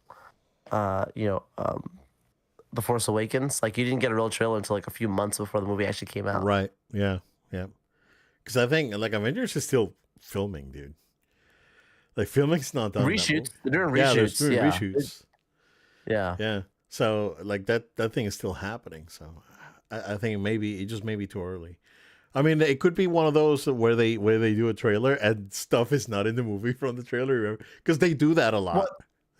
Force Awakens. Like, you didn't get a real trailer until like a few months before the movie actually came out. right, yeah. Because I think like Avengers is still filming, dude. Like filming's not done. Reshoots. They're doing Yeah, they're reshoots. doing Yeah. reshoots. Yeah. Yeah. So like that thing is still happening. So I think maybe it just may be too early. I mean, it could be one of those where they do a trailer and stuff is not in the movie from the trailer because they do that a lot. What?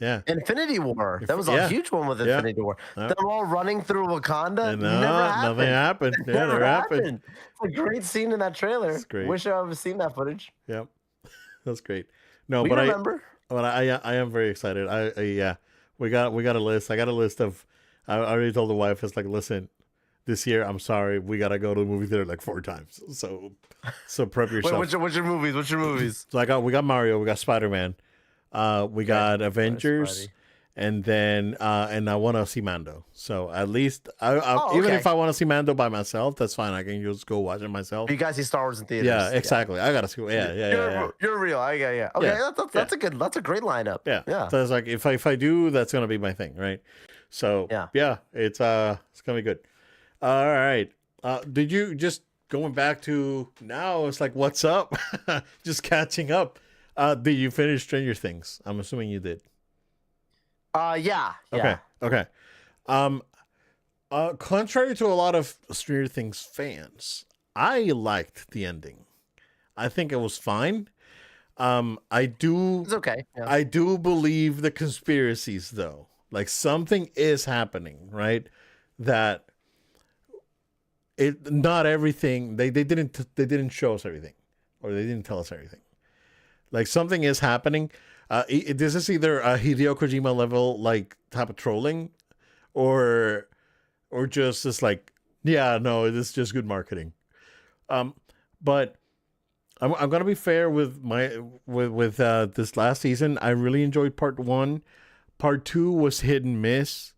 Yeah. Infinity War. That was Yeah. a huge one with Yeah. Infinity War. Yeah. They're all running through Wakanda. And Never happened. nothing happened. Yeah, Never never happened. It's a great scene in that trailer. It's great. Wish I would seen that footage. Yep. That's great. No, We but remember. I am very excited. Yeah. We got a list. I got a list of. I already told the wife. It's like, listen, this year, I'm sorry, we gotta go to the movie theater like 4 times. So prep Wait, yourself. what's your movies? What's your movies? So we got Mario, we got Spider-Man, we got Avengers, Spidey. and then and I want to see Mando. So at least Oh, even okay. if I want to see Mando by myself, that's fine. I can just go watch it myself. You guys see Star Wars in theaters? Yeah, exactly. I gotta see. Yeah. You're real. Yeah. Okay, Yeah. that's a good. That's a great lineup. Yeah. So it's like if I do, that's gonna be my thing, right? So Yeah. it's gonna be good. All right. Did you just going back to now? It's like what's up? Just catching up. Did you finish Stranger Things? I'm assuming you did. Yeah. Okay. Contrary to a lot of Stranger Things fans, I liked the ending. I think it was fine. I do It's okay. Yeah. I do believe the conspiracies though. Like something is happening, right? That it not everything they didn't show us everything, or they didn't tell us everything. Like something is happening. This is either a Hideo Kojima level like type of trolling, or just this like, yeah, no, it is just good marketing. But I'm gonna be fair with this last season. I really enjoyed part one. Part two was hit and miss.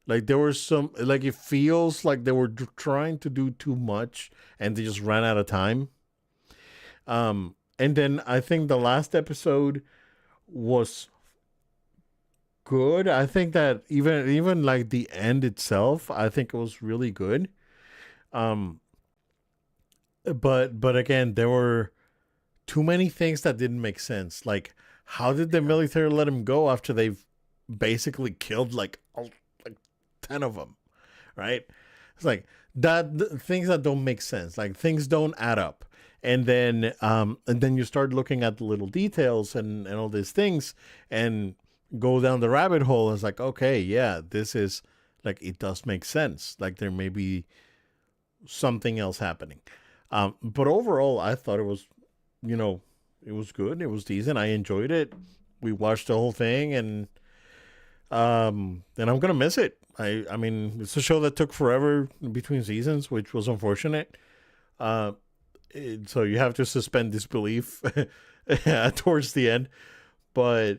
Like there was some, like it feels like they were trying to do too much and they just ran out of time. And then I think the last episode was good. I think that even like the end itself, I think it was really good. Um, but again, there were too many things that didn't make sense. Like, how did the military let him go after they've basically killed like 10 of them, right? It's like things that don't make sense. Like things don't add up. And then you start looking at the little details and all these things and go down the rabbit hole. It's like, okay, yeah, this is like, it does make sense. Like there may be something else happening. But overall, I thought it was, it was good. It was decent. I enjoyed it. We watched the whole thing, and I'm gonna miss it. I mean, it's a show that took forever between seasons, which was unfortunate. So you have to suspend disbelief towards the end, but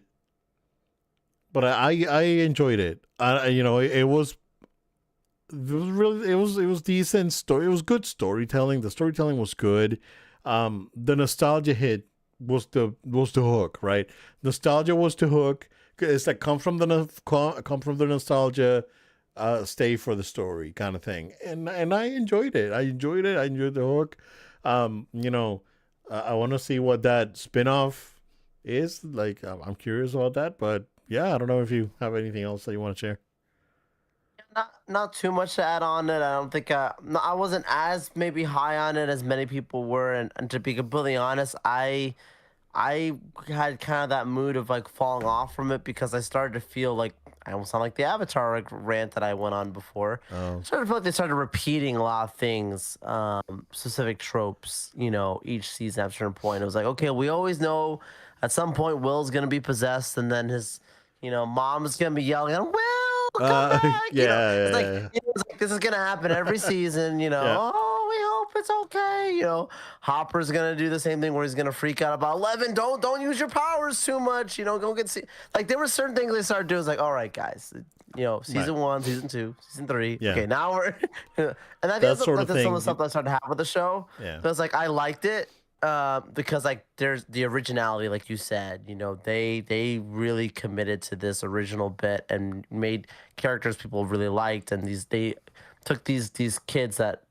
I enjoyed it. It was decent story. It was good storytelling. The storytelling was good. The nostalgia hit was the hook, right? Nostalgia was the hook. It's like come from the nostalgia, stay for the story kind of thing. And I enjoyed it. I enjoyed the hook. I want to see what that spinoff is like. I'm curious about that, but yeah, I don't know if you have anything else that you want to share. Not too much to add on it. I don't think no, I wasn't as maybe high on it as many people were, and to be completely honest, I had kind of that mood of like falling off from it because I started to feel like I almost sound like the Avatar like, rant that I went on before. Oh, Started to feel like they started repeating a lot of things, specific tropes, each season at a certain point. It was like, okay, we always know at some point Will's gonna be possessed, and then his, mom's gonna be yelling at him, Will, come back. It's like, yeah. it's like this is gonna happen every season. Yeah. Oh, we hope it's okay. Hopper's gonna do the same thing where he's gonna freak out about 11. Don't use your powers too much. Go get like there were certain things they started doing. It's like, all right, guys. Season Right. 1, season 2, season 3. Yeah. Okay, now we're and I think That that's sort like of some of thing. the stuff that I started to have with the show. Yeah. But it's like I liked it because like there's the originality, like you said. They really committed to this original bit and made characters people really liked, and they took these kids that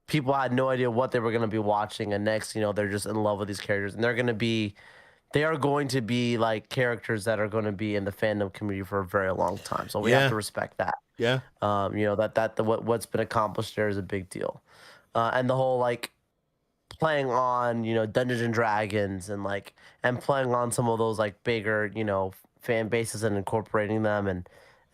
people had no idea what they were going to be watching, and next they're just in love with these characters, and they are going to be like characters that are going to be in the fandom community for a very long time, so we Yeah. have to respect that. Yeah. What's been accomplished there is a big deal. And the whole like playing on Dungeons and Dragons and playing on some of those like bigger fan bases and incorporating them and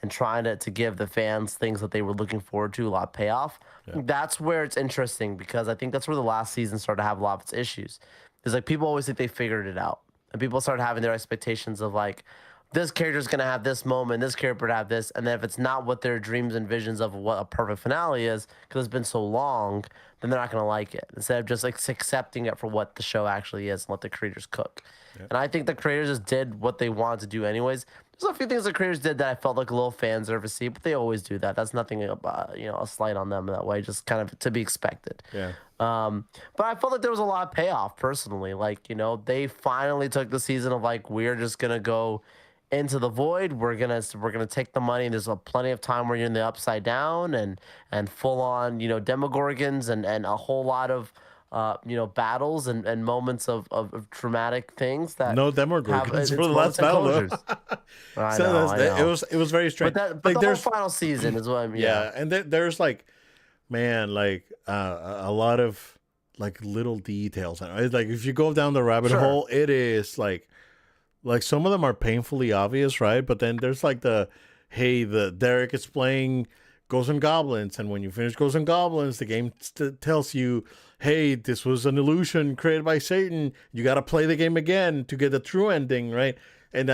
trying to give the fans things that they were looking forward to, a lot of payoff. Yeah. That's where it's interesting because I think that's where the last season started to have a lot of its issues. It's like people always think they figured it out, and people start having their expectations of like, this character's gonna have this moment, this character would have this, and then if it's not what their dreams and visions of what a perfect finale is, because it's been so long, then they're not gonna like it. Instead of just like accepting it for what the show actually is and let the creators cook. Yeah. And I think the creators just did what they wanted to do anyways. There's a few things the creators did that I felt like a little fan servicey, but they always do that. That's nothing about a slight on them that way, just kind of to be expected. Yeah. But I felt like there was a lot of payoff personally. Like, they finally took the season of like, we're just gonna go into the void. We're gonna take the money. There's plenty of time where you're in the upside down and full on demogorgons and a whole lot of battles and moments of dramatic things that No have Demogorgons its for the moments last and battle. Though. closures. I So know, I know. it was very strange. But like the whole there's final season is what I'm. yeah, and there's like, man, like a lot of like little details. And it's like if you go down the rabbit Sure. hole, it is like like some of them are painfully obvious, right? But then there's like the Derek is playing Ghosts and Goblins, and when you finish Ghosts and Goblins, the game tells you, hey, this was an illusion created by Satan. You got to play the game again to get the true ending, right? And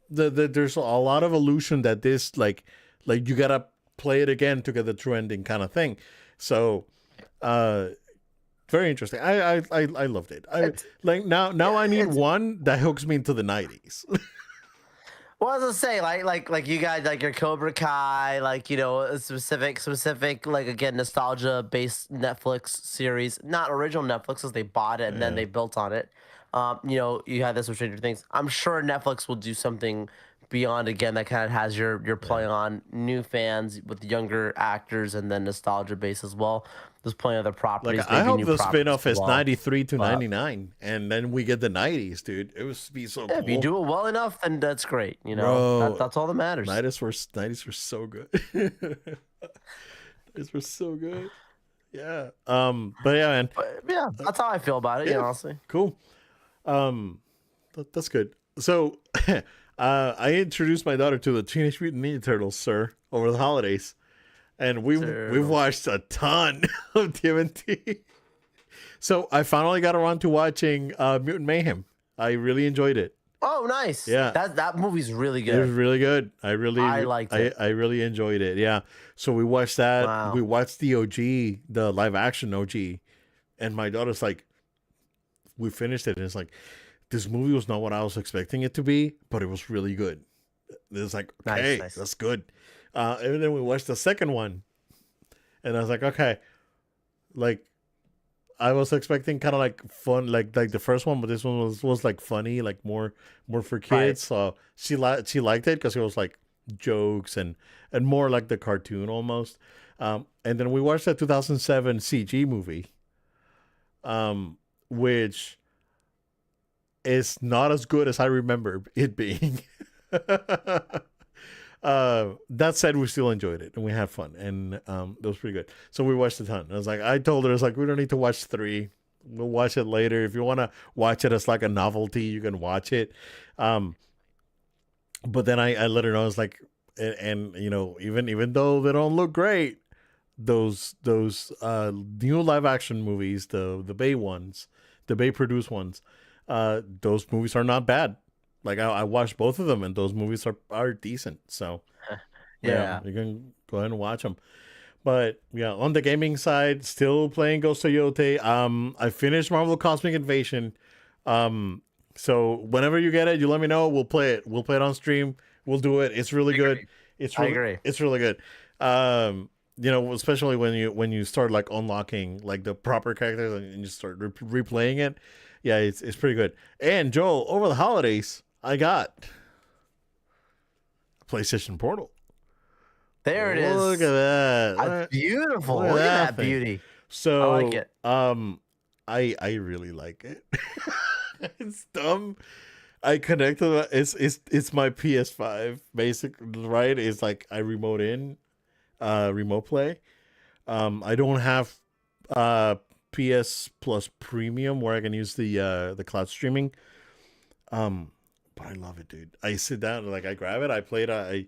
there's a lot of illusion that this like you gotta play it again to get the true ending kind of thing. So, very interesting. I loved it. I like now I need one that hooks me into the 90s. Well, I was gonna say, like you guys, like your Cobra Kai, like a specific, like again, nostalgia-based Netflix series, not original Netflix, as they bought it and then Yeah. they built on it. You had this with Stranger Things. I'm sure Netflix will do something beyond again that kind of has your play on new fans with younger actors and then nostalgia base as well. There's plenty of other Like properties, I maybe hope new the properties spinoff as is well. 93 to But 99 and then we get the 90s, dude. It would be so if you cool. do it well enough, then that's great. Bro, That's all that matters. 90s were so good. 90s were so good. Yeah. But yeah, man. But yeah, that's how I feel about it. Yeah. Honestly. Cool. That's good. So, I introduced my daughter to the Teenage Mutant Ninja Turtles, sir, over the holidays, and we've Turtles. watched a ton of TMNT. So I finally got around to watching Mutant Mayhem. I really enjoyed it. Oh, nice. Yeah. That movie's really It was good. really good. I liked it. I really enjoyed it. Yeah. So we watched that. Wow. We watched the OG, the live action OG, and my daughter's like, we finished it, and it's like, this movie was not what I was expecting it to be, but it was really good. It's like, okay, Nice. that's good. And then we watched the second one, and I was like, okay, like I was expecting kind of like fun, like the first one, but this one was like funny, like more for kids. Right. So she liked it because it was like jokes and more like the cartoon almost. And then we watched the 2007 CG movie, which is not as good as I remember it being. That said, we still enjoyed it and we had fun, and that was pretty good. So we watched a ton. I told her, we don't need to watch 3. We'll watch it later. If you want to watch it as like a novelty, you can watch it. But then I let her know, it's like, and even though they don't look great, those new live action movies, the Bay ones, the Bay produced ones, those movies are not bad. Like I watched both of them, and those movies are decent. So Yeah. you can go ahead and watch them. But yeah, on the gaming side, still playing Ghost of Yote. I finished Marvel Cosmic Invasion. So whenever you get it, you let me know. We'll play it. We'll play it on stream. We'll do it. It's really good. I agree. It's really good. Especially when you start like unlocking like the proper characters and you start replaying it. Yeah, it's pretty good. And Joel, over the holidays, I got PlayStation Portal. There it is. Look at that. That's beautiful. Look at Look at that that thing. beauty. So I like it. I really like it. It's dumb. I connected it's my PS5 basically, right? It's like I remote play. I don't have PS Plus Premium where I can use the cloud streaming. But I love it, dude. I sit down, like I grab it, I play it, I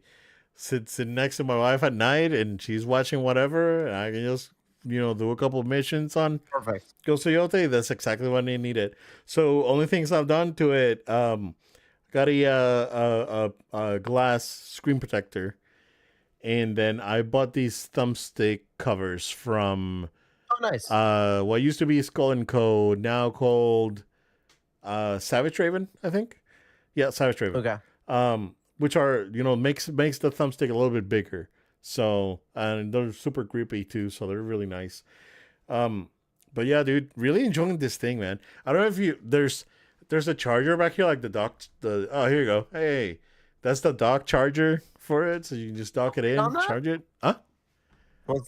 sit next to my wife at night, and she's watching whatever, and I can just do a couple of missions on Perfect. Ghost of Yote. That's exactly what I needed. So only things I've done to it, got a glass screen protector, and then I bought these thumbstick covers from Oh, nice. what used to be Skull and Co, now called Savage Raven, I think. Yeah, Savage Raven. Okay. Which are makes the thumbstick a little bit bigger. So, and they're super grippy too, so they're really nice. But yeah, dude, really enjoying this thing, man. I don't know if there's a charger back here, like oh, here you go. Hey, that's the dock charger for it, so you can just dock it in, On that? charge it. Huh?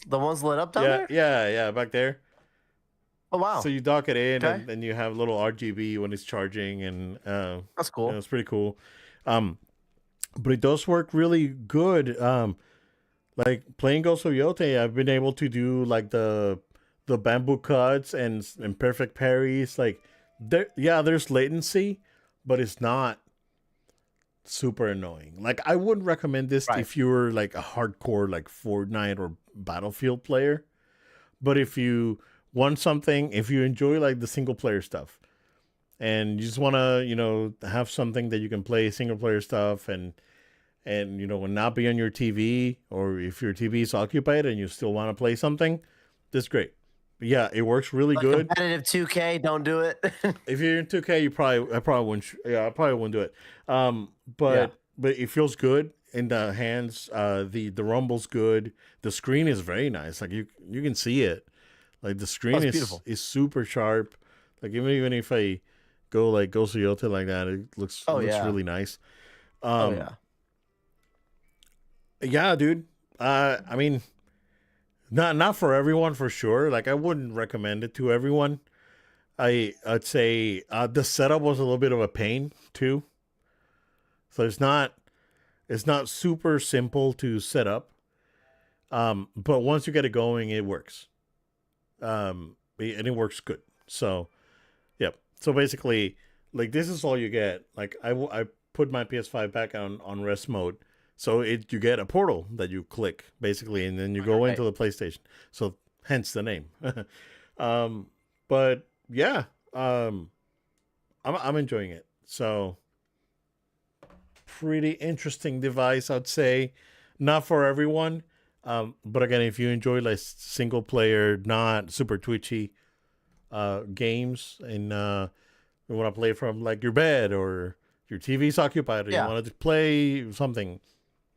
The ones lit up down Yeah, there? yeah, back there. Oh, wow. So you dock it in, Okay. and you have little RGB when it's charging, and That's cool. it's pretty cool. But it does work really good. Like playing Ghost of Yote, I've been able to do like the bamboo cuts and perfect parries. Like there's latency, but it's not super annoying. Like I wouldn't recommend this Right. if you were like a hardcore like Fortnite or Battlefield player. But if you want something, if you enjoy like the single player stuff, and you just want to, have something that you can play single player stuff, and not be on your TV, or if your TV is occupied and you still want to play something, that's great. But yeah, it works really But good. competitive 2K, don't do it. If you're in 2K, I probably wouldn't. Yeah, I probably wouldn't do it. Yeah. But it feels good in the hands. The rumble's good. The screen is very nice. Like you can see it. Like the Oh, screen it's is beautiful. is super sharp. Like even if I go like Ghost of Yota like that, it Oh looks yeah. really nice. Oh Um, yeah. yeah, dude. I mean, not for everyone for sure. Like I wouldn't recommend it to everyone. I'd say the setup was a little bit of a pain too. So it's not super simple to set up. But once you get it going, it works. And it works good. So yep. So basically, like this is all you get. Like I put my PS5 back on rest mode. So you get a portal that you click basically, and then you go Right. into the PlayStation. So hence the name. um, but yeah, I'm enjoying it. So pretty interesting device, I'd say. Not for everyone. But again, if you enjoy like single player, not super twitchy games, and you want to play from like your bed, or your TV's occupied, or you Yeah. want to play something,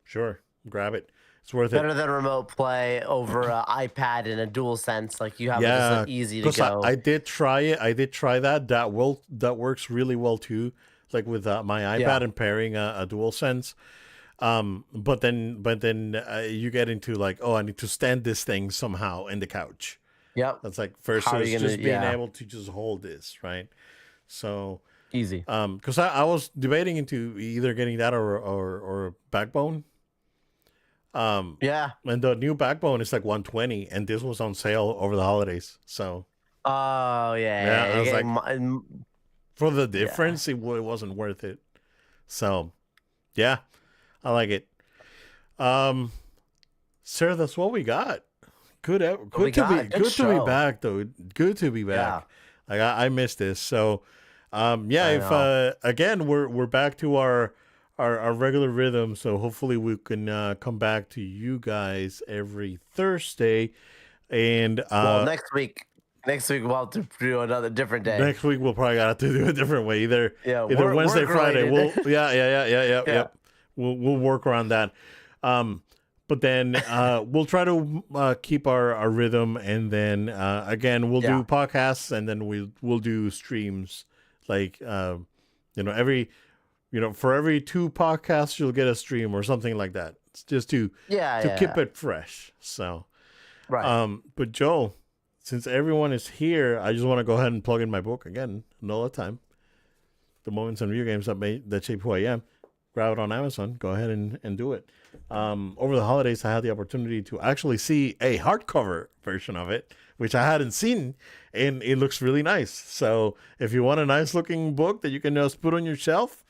sure, grab it. It's worth it. Better than remote play over an iPad in a dual sense. Like you have it just Yeah, like easy to because go. I did try it. I did try that. That works really well too. Like with my Yeah. iPad and pairing a dual sense. But then you get into like, oh, I need to stand this thing somehow in the couch. Yep. That's like How are versus you gonna? just being Yeah. able to just hold this, right? So, Easy. because I was debating into either getting that or a backbone. Um, Yeah. and the new backbone is like 120, and this was on sale over the holidays. So Oh yeah. yeah, Yeah, I you're was getting like, for the yeah. difference, it wasn't worth it. So yeah, I like it. Um, Sarah, that's what we got. We Good to got be a good good to be show. back though. Good to be Yeah. back. Like I missed this. So yeah, I if know. again we're back to our regular rhythm, so hopefully we can come back to you guys every Thursday. And Well, next week we'll have to do another different day. next week we'll probably have to do a different way. Yeah. Either Wednesday, Work Friday. related. Yeah. Yep. We'll work around that. Um, but then we'll try to keep our rhythm, and then again we'll Yeah. do podcasts, and then we'll do streams. Like every for every 2 podcasts you'll get a stream or something like that. It's just Yeah. to keep Yeah. it fresh. So Right. but Joel, since everyone is here, I just want to go ahead and plug in my book again, another time. The Moments in Video Games that shape who I am. Grab it on Amazon. Go ahead and do it. Over the holidays, I had the opportunity to actually see a hardcover version of it, which I hadn't seen, and it looks really nice. So if you want a nice looking book that you can just put on your shelf,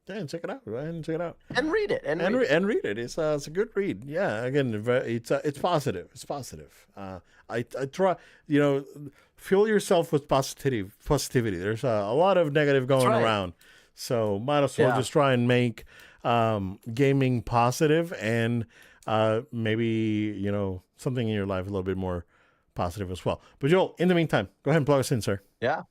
yeah, check it out. Go ahead and check it out And read it. And read it. and read it. It's a good read. Yeah, again, it's positive. It's positive. I try, fuel yourself with positivity. There's a lot of negative going right. around, so might as well Yeah. just try and make gaming positive, and maybe something in your life a little bit more positive as well. But Joel, in the meantime, go ahead and plug us in, sir. Yeah.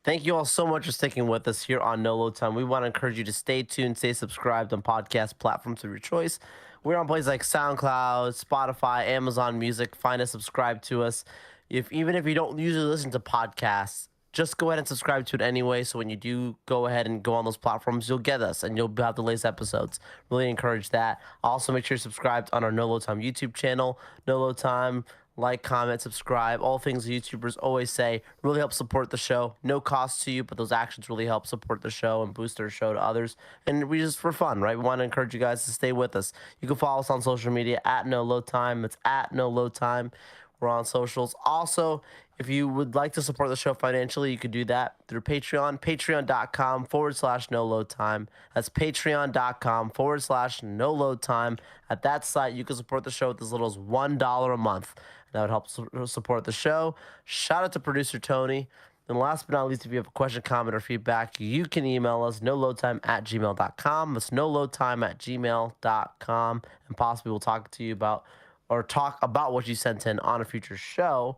Thank you all so much for sticking with us here on No Load Time. We want to encourage you to stay tuned, stay subscribed on podcast platforms of your choice. We're on places like SoundCloud, Spotify, Amazon Music. Find us, subscribe to us. Even if you don't usually listen to podcasts, just go ahead and subscribe to it anyway. So when you do go ahead and go on those platforms, you'll get us and you'll have the latest episodes. Really encourage that. Also, make sure you're subscribed on our No Load Time YouTube channel. No Load Time. Like, comment, subscribe, all things YouTubers always say really help support the show. No cost to you, but those actions really help support the show and boost our show to others. And we just for fun, right? We want to encourage you guys to stay with us. You can follow us on social media at No Load Time. It's at No Load Time. We're on socials. Also, if you would like to support the show financially, you could do that through Patreon, patreon.com/no load time. That's patreon.com/no load time. At that site, you can support the show with as little as $1 a month. That would help support the show. Shout out to producer Tony. And last but not least, if you have a question, comment, or feedback, you can email us noloadtime@gmail.com. That's noloadtime@gmail.com. And possibly we'll talk to you about what you sent in on a future show,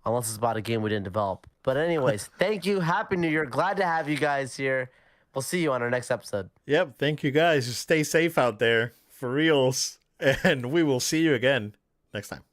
unless it's about a game we didn't develop. But anyways, thank you. Happy New Year. Glad to have you guys here. We'll see you on our next episode. Yep. Thank you guys. Just stay safe out there for reals. And we will see you again next time.